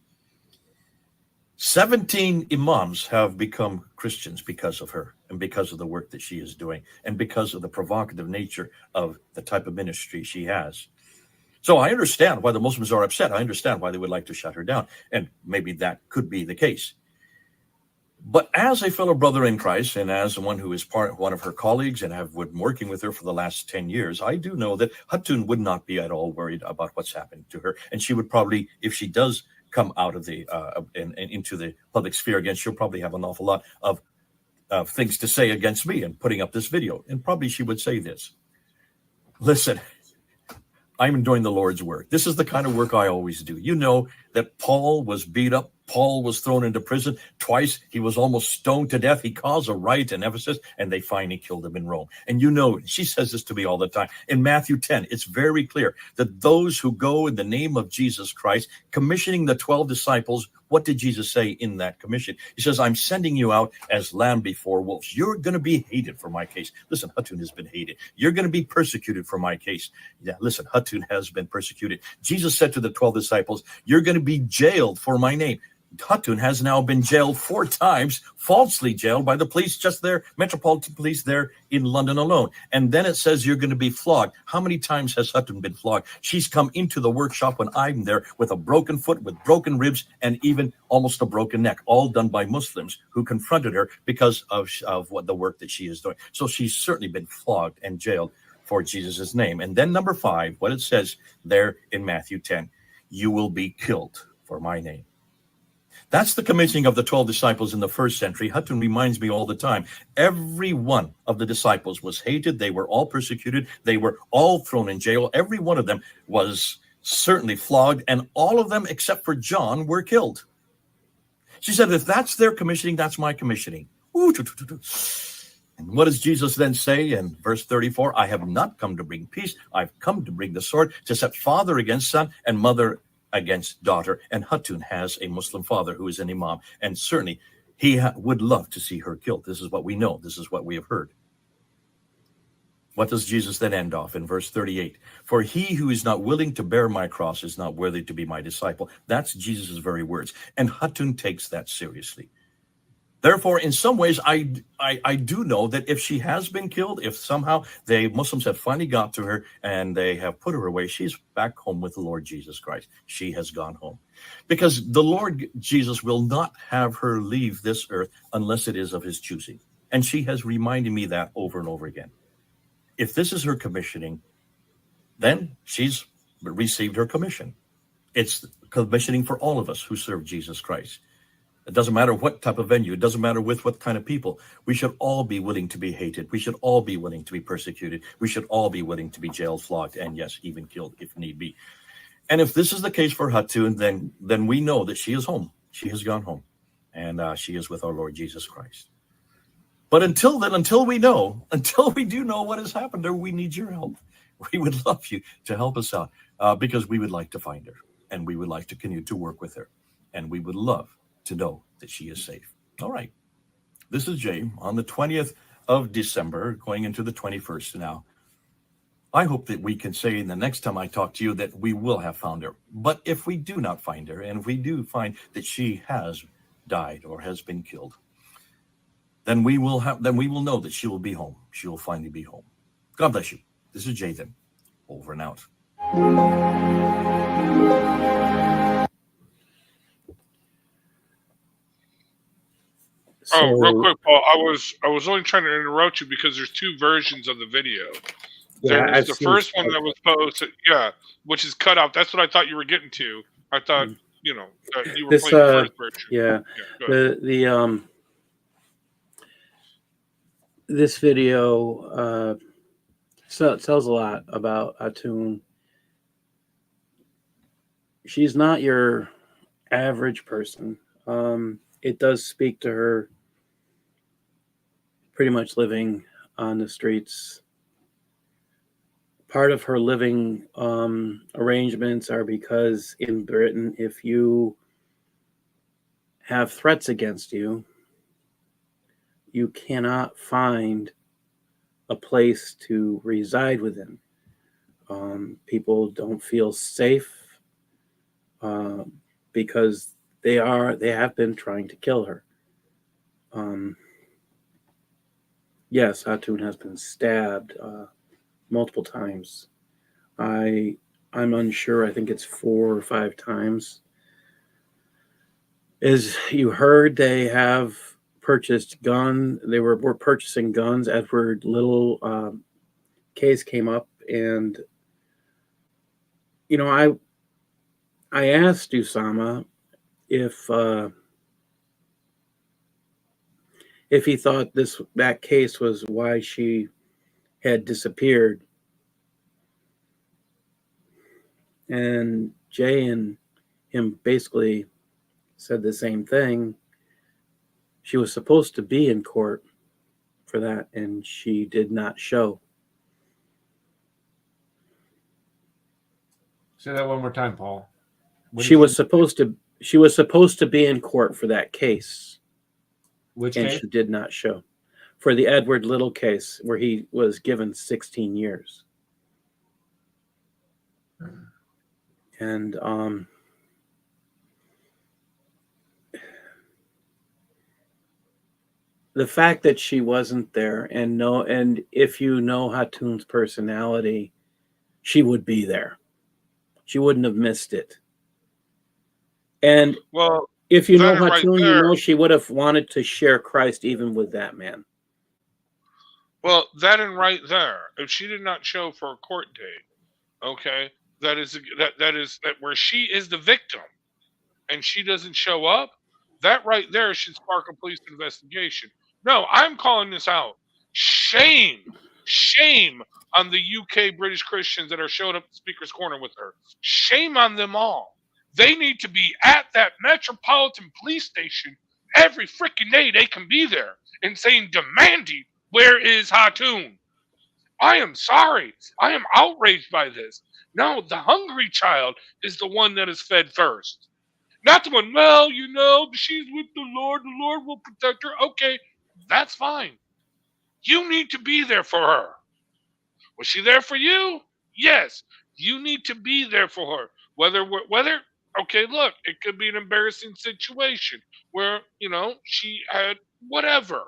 17 imams have become Christians because of her and because of the work that she is doing and because of the provocative nature of the type of ministry she has. So I understand why the Muslims are upset. I understand why they would like to shut her down. And maybe that could be the case. But as a fellow brother in Christ and as one who is one of her colleagues and have been working with her for the last 10 years, I do know that Hatun would not be at all worried about what's happening to her. And she would probably, if she does come out of the and into the public sphere again, she'll probably have an awful lot of things to say against me and putting up this video. And probably she would say this: listen, I'm doing the Lord's work. This is the kind of work I always do. You know that Paul was beat up. Paul was thrown into prison twice. He was almost stoned to death. He caused a riot in Ephesus, and they finally killed him in Rome. And you know, she says this to me all the time. In Matthew 10, it's very clear that those who go in the name of Jesus Christ, commissioning the 12 disciples, what did Jesus say in that commission? He says, I'm sending you out as lamb before wolves. You're going to be hated for my case. Listen, Hatun has been hated. You're going to be persecuted for my case. Yeah, listen, Hatun has been persecuted. Jesus said to the 12 disciples, you're going to be jailed for my name. Hatun has now been jailed 4 times, falsely jailed by the police just there, Metropolitan Police there in London alone. And then it says you're going to be flogged. How many times has Hatun been flogged? She's come into the workshop when I'm there with a broken foot, with broken ribs, and even almost a broken neck, all done by Muslims who confronted her because of what the work that she is doing. So she's certainly been flogged and jailed for Jesus' name. And then number 5, what it says there in Matthew 10, you will be killed for my name. That's the commissioning of the 12 disciples in the first century. Hatun reminds me all the time. Every one of the disciples was hated. They were all persecuted. They were all thrown in jail. Every one of them was certainly flogged, and all of them, except for John, were killed. She said, if that's their commissioning, that's my commissioning. And what does Jesus then say in verse 34? I have not come to bring peace. I've come to bring the sword, to set father against son and mother against daughter. And Hatun has a Muslim father who is an imam, and certainly he would love to see her killed. This is what we know. This is what we have heard. What does Jesus then end off in verse 38? For he who is not willing to bear my cross is not worthy to be my disciple. That's Jesus' very words. And Hatun takes that seriously. Therefore, in some ways, I do know that if she has been killed, if somehow the Muslims have finally got to her and they have put her away, she's back home with the Lord Jesus Christ. She has gone home. Because the Lord Jesus will not have her leave this earth unless it is of his choosing. And she has reminded me that over and over again. If this is her commissioning, then she's received her commission. It's commissioning for all of us who serve Jesus Christ. It doesn't matter what type of venue. It doesn't matter with what kind of people. We should all be willing to be hated. We should all be willing to be persecuted. We should all be willing to be jailed, flogged, and yes, even killed if need be. And if this is the case for Hatun, then we know that she is home. She has gone home, and she is with our Lord Jesus Christ. But until then, until we do know what has happened to her, we need your help. We would love you to help us out because we would like to find her, and we would like to continue to work with her, and we would love to know that she is safe. All right. This is Jay on the 20th of December, going into the 21st now. I hope that we can say in the next time I talk to you that we will have found her. But if we do not find her, and if we do find that she has died or has been killed, then we will know that she will be home. She will finally be home. God bless you. This is Jay then. Over and out. Real quick, Paul. I was only trying to interrupt you because there's 2 versions of the video. There's the first one that was posted, which is cut out. That's what I thought you were getting to. I thought, you were playing the first version. Yeah. This video tells a lot about Hatun. She's not your average person. It does speak to her pretty much living on the streets. Part of her living arrangements are because in Britain, if you have threats against you, you cannot find a place to reside within. People don't feel safe because They have been trying to kill her. Yes, Hatun has been stabbed multiple times. I'm unsure. I think it's 4 or 5 times. As you heard, they have purchased gun. They were purchasing guns. Edward Little case came up, and I asked Usama if he thought that case was why she had disappeared, and Jay and him basically said the same thing. She was supposed to be in court for that, and she did not show. Say that one more time, Paul. She was supposed to be in court for that case. Which and case? she did not show. For the Edward Little case, where he was given 16 years. And the fact that she wasn't there, and if you know Hatun's personality, she would be there. She wouldn't have missed it. And Well, if you know that right Hatun, there- you know she would have wanted to share Christ even with that man. Well, that and right there, if she did not show for a court date, okay, that is where she is the victim, and she doesn't show up. That right there should spark a police investigation. No, I'm calling this out. Shame on the UK British Christians that are showing up at the Speaker's Corner with her. Shame on them all. They need to be at that Metropolitan Police Station every freaking day they can be there and saying, demanding, where is Hatun? I am sorry. I am outraged by this. No, the hungry child is the one that is fed first. Not the one, well, she's with the Lord will protect her. Okay, that's fine. You need to be there for her. Was she there for you? Yes. You need to be there for her. Whether, okay, look, it could be an embarrassing situation where, she had whatever,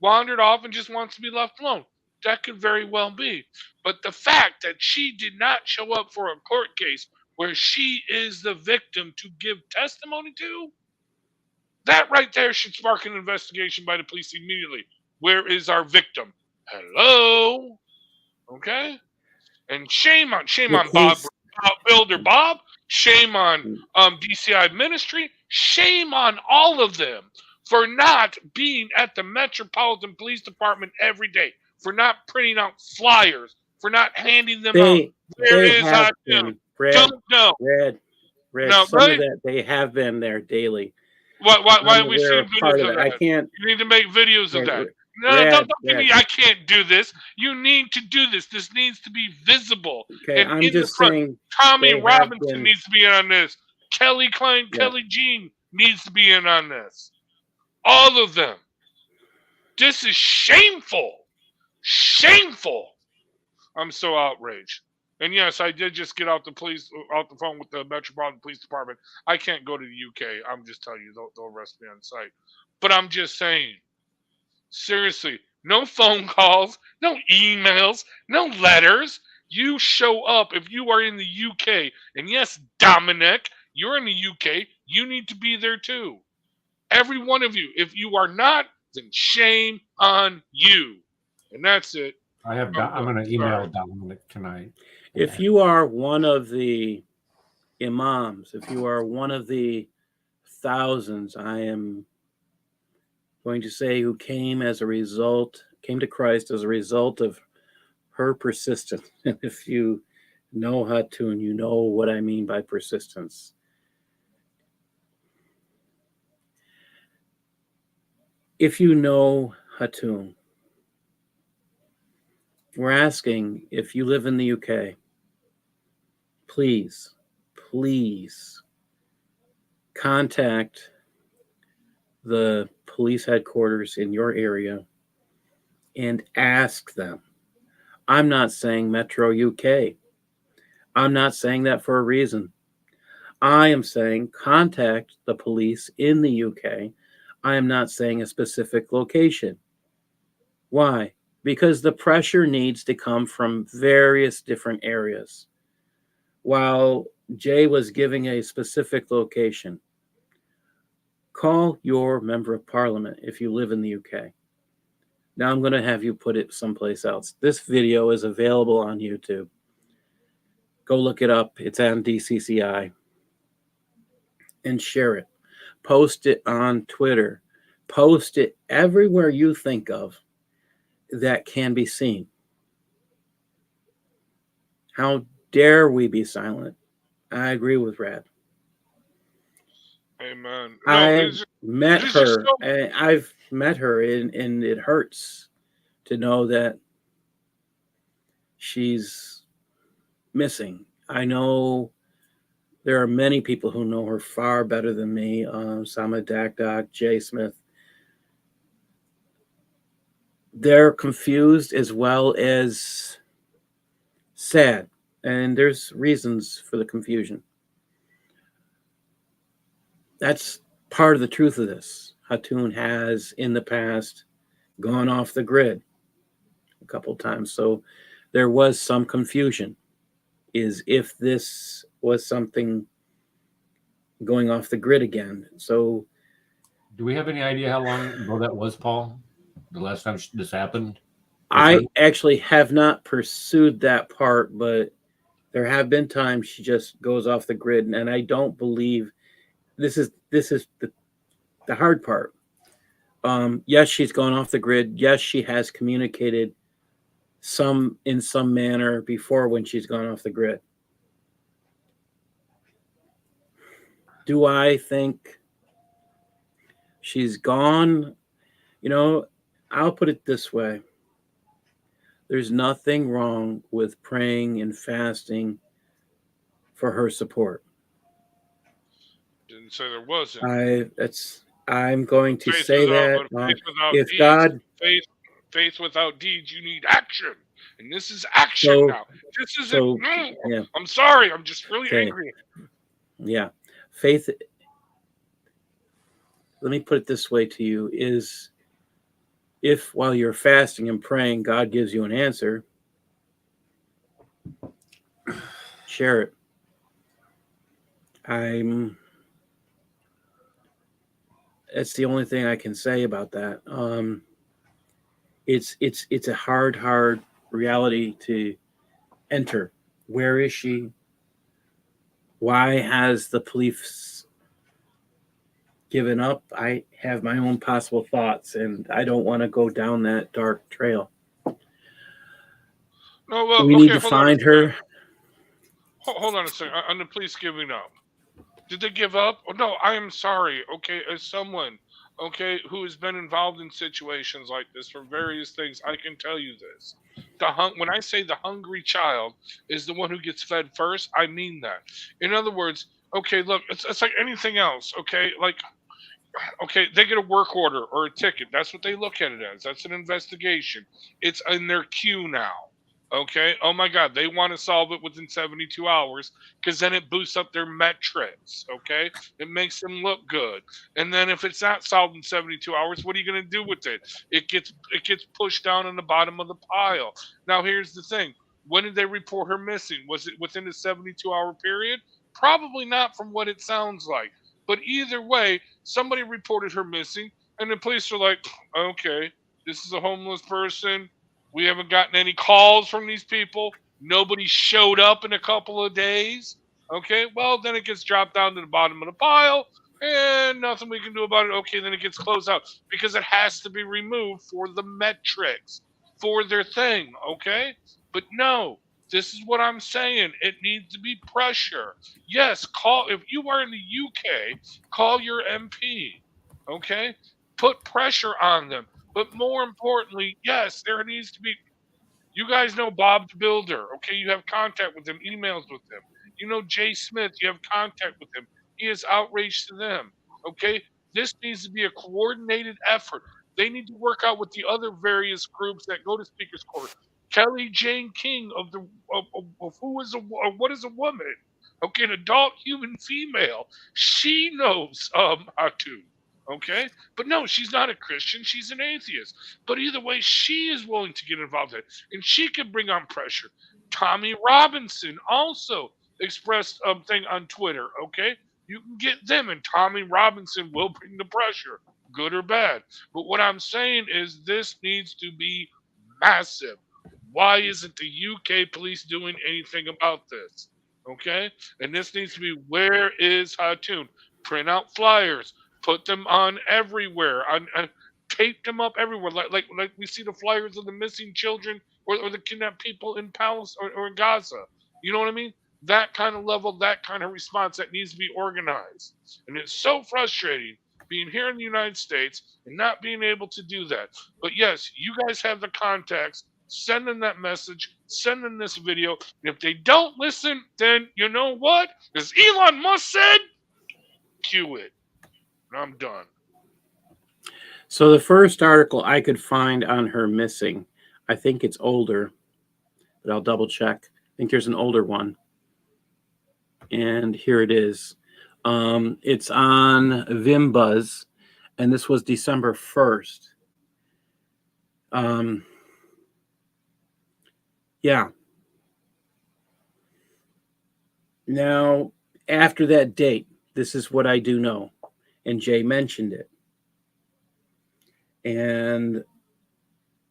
wandered off and just wants to be left alone. That could very well be. But the fact that she did not show up for a court case where she is the victim to give testimony to, that right there should spark an investigation by the police immediately. Where is our victim? Hello? Okay? And shame on Bob, Builder Bob. Shame on DCI Ministry. Shame on all of them for not being at the Metropolitan Police Department every day, for not printing out flyers, for not handing them out. Where is Hatun? Don't know. Red. No, Some right? of that they have been there daily. Why are we seeing Part videos of of it. I that? can't. You need to make videos of that. No, Brad, don't give me. I can't do this. You need to do this. This needs to be visible. Okay, and I'm in just the front, saying. Tommy they have Robinson been- needs to be in on this. Kelly Klein, Yeah. Kelly Jean needs to be in on this. All of them. This is shameful. Shameful. I'm so outraged. And yes, I did just get out the phone with the Metropolitan Police Department. I can't go to the UK. I'm just telling you, they'll arrest me on site. But I'm just saying, seriously, no phone calls, no emails, no letters. You show up if you are in the UK. And yes, Dominic, you're in the UK. You need to be there too. Every one of you. If you are not, then shame on you. And that's it. I'm going to email Dominic tonight. If you are one of the imams, if you are one of the thousands, I am going to say, who came to Christ as a result of her persistence. And if you know Hatun, you know what I mean by persistence. If you know Hatun, we're asking, if you live in the UK, please contact the police headquarters in your area and ask them. I'm not saying Metro UK. I'm not saying that for a reason. I am saying contact the police in the UK. I am not saying a specific location. Why? Because the pressure needs to come from various different areas. While Jay was giving a specific location, call your member of parliament if you live in the UK. Now I'm going to have you put it someplace else. This video is available on YouTube. Go look it up. It's on DCCI. And share it. Post it on Twitter. Post it everywhere you think of that can be seen. How dare we be silent? I agree with Rad. Amen. No, I've met it's just her. I've met her, and it hurts to know that she's missing. I know there are many people who know her far better than me. Sama Dakdak, Jay Smith. They're confused as well as sad, and there's reasons for the confusion. That's part of the truth of this. Hatun has in the past gone off the grid a couple times, so there was some confusion. Is if this was something going off the grid again. So, do we have any idea how long ago that was, Paul? The last time this happened? I actually have not pursued that part, but there have been times she just goes off the grid, and I don't believe this is the hard part. Yes, she's gone off the grid. Yes, she has communicated in some manner before when she's gone off the grid. Do I think she's gone? You know, I'll put it this way. There's nothing wrong with praying and fasting for her support. Didn't say there wasn't. I'm going to Faith say without- that faith without if deeds, God, faith without deeds, you need action, and this is action So- now. This isn't. yeah. I'm sorry. I'm just really Okay. angry. Yeah, faith. Let me put it this way to you: is if while you're fasting and praying, God gives you an answer, share it. That's the only thing I can say about that. It's a hard reality to enter. Where is she? Why has the police given up? I have my own possible thoughts, and I don't want to go down that dark trail. No, well, We okay, need to hold on a find second. her. Hold on a second. On the police giving up. Did they give up? Oh, no, I am sorry. Okay, as someone, okay, who has been involved in situations like this for various things, I can tell you this. When I say the hungry child is the one who gets fed first, I mean that. In other words, okay, look, it's like anything else. Okay, like, okay, they get a work order or a ticket. That's what they look at it as. That's an investigation. It's in their queue now. Okay. Oh my God, they want to solve it within 72 hours because then it boosts up their metrics. Okay, it makes them look good. And then if it's not solved in 72 hours, what are you going to do with it? It gets pushed down on the bottom of the pile. Now here's the thing: when did they report her missing? Was it within a 72-hour period? Probably not, from what it sounds like. But either way, somebody reported her missing, and the police are like, okay, this is a homeless person. We haven't gotten any calls from these people. Nobody showed up in a couple of days. Okay, well, then it gets dropped down to the bottom of the pile, and nothing we can do about it. Okay, then it gets closed out because it has to be removed for the metrics, for their thing. Okay, but no, this is what I'm saying. It needs to be pressure. Yes, call if you are in the UK, call your MP. Okay, put pressure on them. But more importantly, yes, there needs to be. You guys know Bob the Builder. Okay, you have contact with him, emails with him. You know Jay Smith. You have contact with him. He is outraged to them. Okay, this needs to be a coordinated effort. They need to work out with the other various groups that go to Speaker's Court. Kelly Jane King of the of who is a what is a woman? Okay, an adult human female. She knows Hatun. Okay, but no, she's not a Christian. She's an atheist. But either way, she is willing to get involved in it, and she can bring on pressure. Tommy Robinson also expressed a thing on Twitter. Okay, you can get them, and Tommy Robinson will bring the pressure, good or bad. But what I'm saying is this needs to be massive. Why isn't the UK police doing anything about this? Okay, and this needs to be, where is Hatun? Print out flyers, put them on everywhere, on tape them up everywhere, like we see the flyers of the missing children or the kidnapped people in Palestine or in Gaza. You know what I mean? That kind of level, that kind of response that needs to be organized. And it's so frustrating being here in the United States and not being able to do that. But yes, you guys have the contacts. Send them that message. Send them this video. And if they don't listen, then you know what? As Elon Musk said, cue it. And I'm done. So the first article I could find on her missing, I think it's older, but I'll double check. I think there's an older one. And here it is. It's on VimBuzz, and this was December 1st. Yeah. Now, after that date, this is what I do know, and Jay mentioned it. And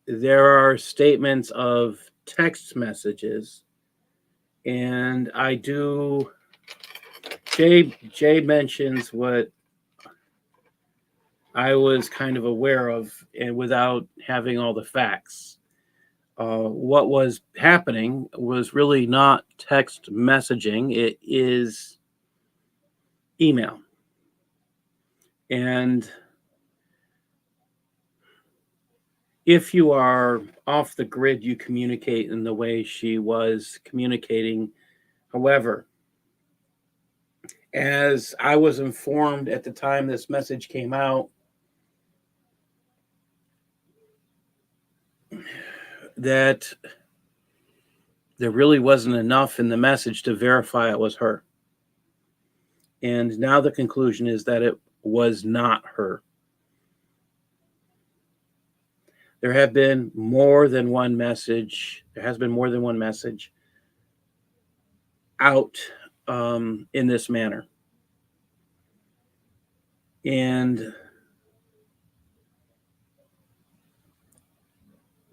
there are statements of text messages, and I do. Jay mentions what I was kind of aware of, and without having all the facts. What was happening was really not text messaging. It is email. And if you are off the grid, you communicate in the way she was communicating. However, as I was informed at the time this message came out, that there really wasn't enough in the message to verify it was her. And now the conclusion is that it was not her. There have been more than one message. There has been more than one message out in this manner. And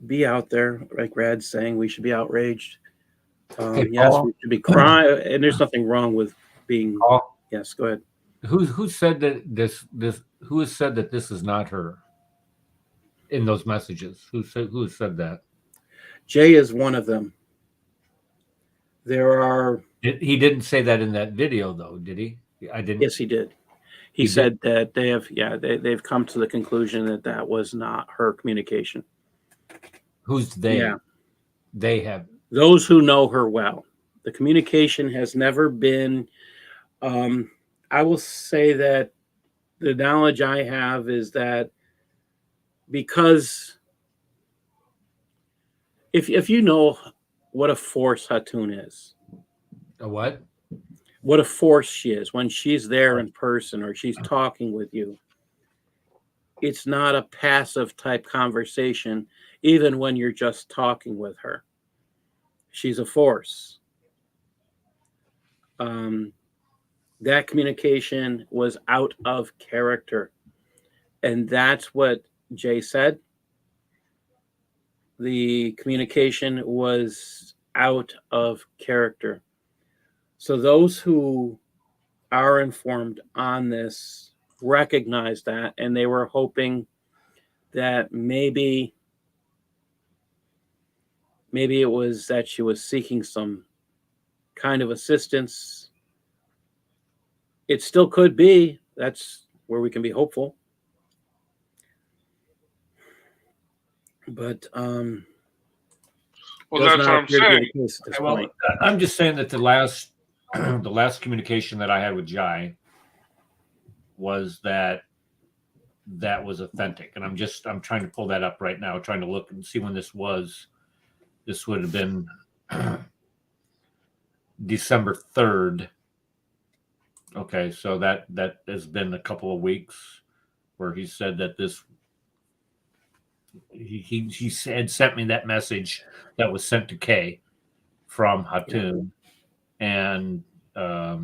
be out there, like Rad's saying, we should be outraged. Hey, yes, Paul. we should be crying, and there's nothing wrong with being. Paul, Yes, go ahead. who said that this who has said that this is not her in those messages? Who said that? Jay is one of them. There are. He didn't say that in that video, though, did he? I didn't. Yes, he did. He said that they have. Yeah, they've come to the conclusion that that was not her communication. Who's they? Yeah. They have. Those who know her well. The communication has never been. I will say that the knowledge I have is that because if you know what a force Hatun is, A what? what a force she is when she's there in person or she's talking with you, it's not a passive type conversation, even when you're just talking with her. She's a force. That communication was out of character. And that's what Jay said. The communication was out of character. So those who are informed on this recognize that, and they were hoping that maybe it was that she was seeking some kind of assistance. It still could be. That's where we can be hopeful. But well, that's what I'm saying. Well, I'm just saying that the last communication that I had with Jai was that was authentic, and I'm trying to pull that up right now, trying to look and see when this was. This would have been December 3rd, Okay, so that has been a couple of weeks where he said that this he had sent me that message that was sent to Kay from Hatun, and all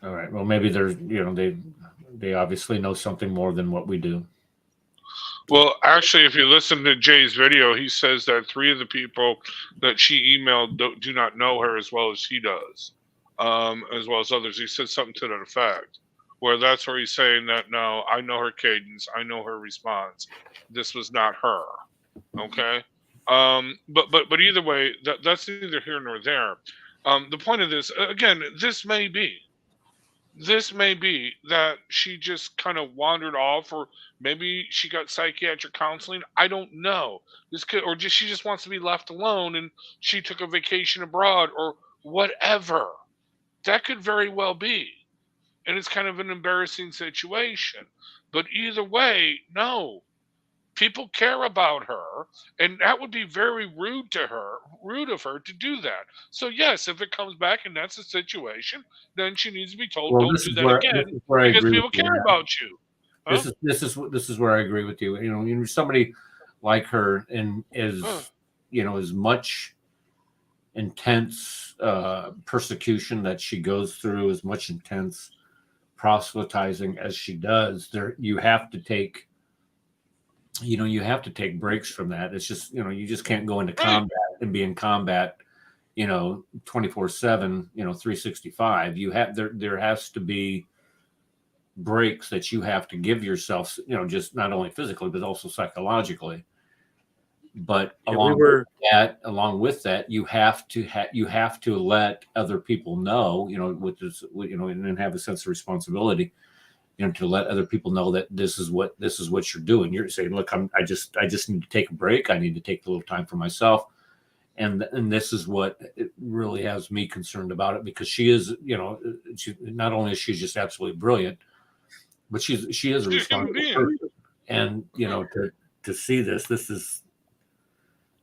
right, well, maybe there's, they obviously know something more than what we do. Well, actually, if you listen to Jay's video, he says that 3 of the people that she emailed do not know her as well as he does, as well as others. He said something to that effect, where that's where he's saying that, no, I know her cadence, I know her response. This was not her. Okay? But either way, that's neither here nor there. The point of this, again, this may be that she just kind of wandered off, or maybe she got psychiatric counseling. I don't know. This could, or just she just wants to be left alone and she took a vacation abroad or whatever. That could very well be. And it's kind of an embarrassing situation. But either way, no. People care about her, and that would be very rude of her to do that. So yes, if it comes back and that's the situation, then she needs to be told, Well, don't this do is that where again, I because agree people with you. care about you. Huh? This is where I agree with you. Somebody like her and is as much intense persecution that she goes through, as much intense proselytizing as she does. You have to take breaks from that. It's just, you just can't go into combat and be in combat 24/7, 365. There has to be breaks that you have to give yourself, just not only physically but also psychologically. But along with that, you have to let other people know, and have a sense of responsibility, to let other people know that this is what you're doing. You're saying, look, I just need to take a break. I need to take a little time for myself. And this is what it really has me concerned about it, because she is, she not only is she just absolutely brilliant, but she is a responsible person. And to see this is,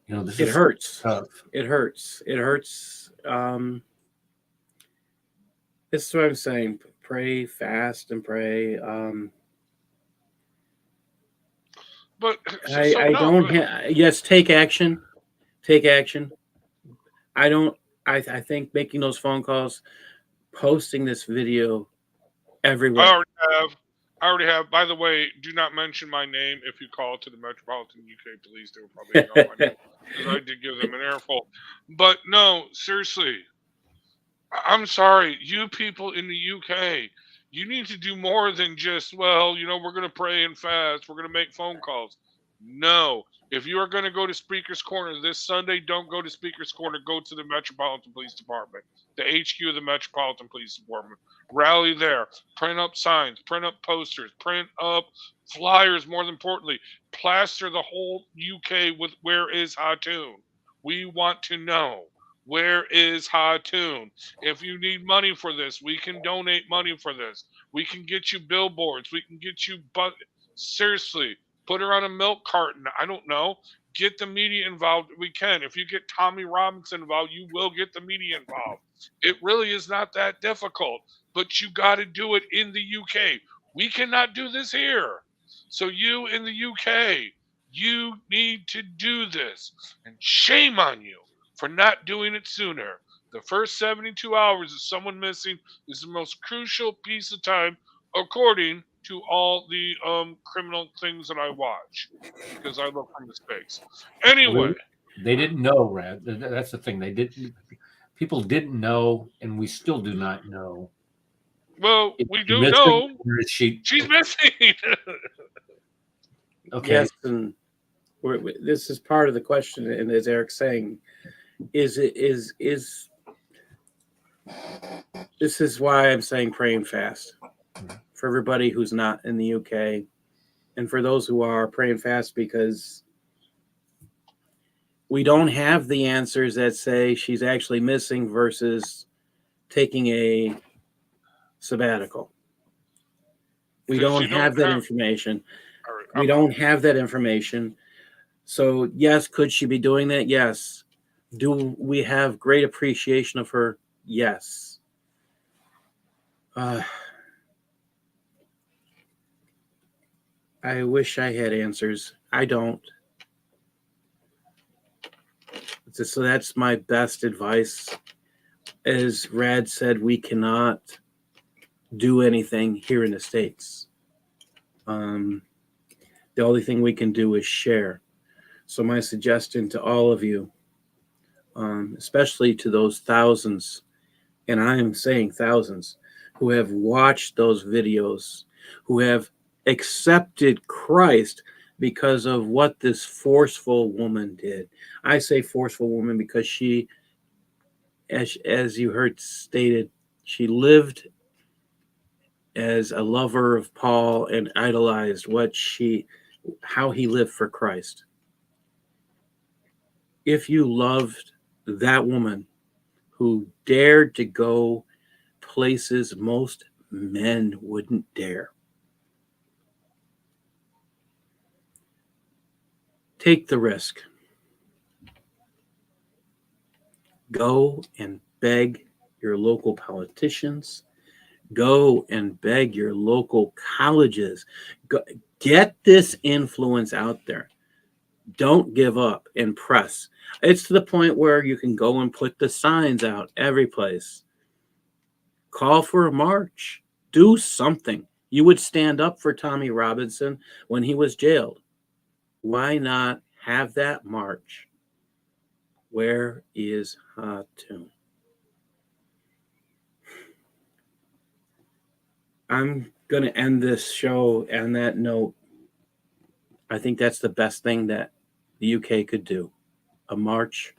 this it is hurts. tough. It hurts. This is what I'm saying. Pray, fast, and pray. But yes, take action. Take action. I think making those phone calls, posting this video everywhere. I already have. By the way, do not mention my name if you call to the Metropolitan UK Police. They will probably know my name, because I did give them an earful. But no, seriously, I'm sorry, you people in the UK, you need to do more than just, we're going to pray and fast, we're going to make phone calls. No. If you are going to go to Speaker's Corner this Sunday, don't go to Speaker's Corner. Go to the Metropolitan Police Department, the HQ of the Metropolitan Police Department. Rally there. Print up signs. Print up posters. Print up flyers, more importantly. Plaster the whole UK with "Where is Hatun?" We want to know. Where is Hatun? If you need money for this, we can donate money for this. We can get you billboards. We can get you, seriously, put her on a milk carton. I don't know. Get the media involved. We can. If you get Tommy Robinson involved, you will get the media involved. It really is not that difficult, but you got to do it in the UK. We cannot do this here. So you in the UK, you need to do this. And shame on you for not doing it sooner. The first 72 hours of someone missing is the most crucial piece of time, according to all the criminal things that I watch, because I look for mistakes. Anyway, they didn't know, Rad. That's the thing. People didn't know, and we still do not know. Well, we do know she's missing. Okay. Yes, and this is part of the question, and as Eric's saying, this is why I'm saying praying fast. For everybody who's not in the UK, and for those who are, praying fast, because we don't have the answers that say she's actually missing versus taking a sabbatical. We don't have that information. We don't have that information. So yes, could she be doing that? Yes. Do we have great appreciation of her? Yes. I wish I had answers. I don't. So that's my best advice. As Rad said, we cannot do anything here in the States. The only thing we can do is share. So my suggestion to all of you, especially to those thousands, and I am saying thousands, who have watched those videos, who have accepted Christ because of what this forceful woman did. I say forceful woman because she, as you heard stated, she lived as a lover of Paul and idolized how he lived for Christ. If you loved that woman who dared to go places most men wouldn't dare, take the risk. Go and beg your local politicians. Go and beg your local colleges. Get this influence out there. Don't give up and press. It's to the point where you can go and put the signs out every place. Call for a march. Do something. You would stand up for Tommy Robinson when he was jailed. Why not have that march? Where is Hatun? I'm going to end this show on that note. I think that's the best thing that the UK could do. A march.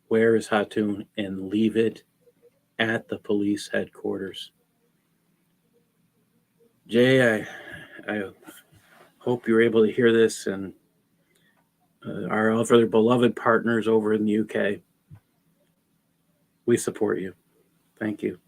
Where is Hatun? And leave it at the police headquarters. Jay, I hope you're able to hear this, and our other beloved partners over in the UK, we support you. Thank you.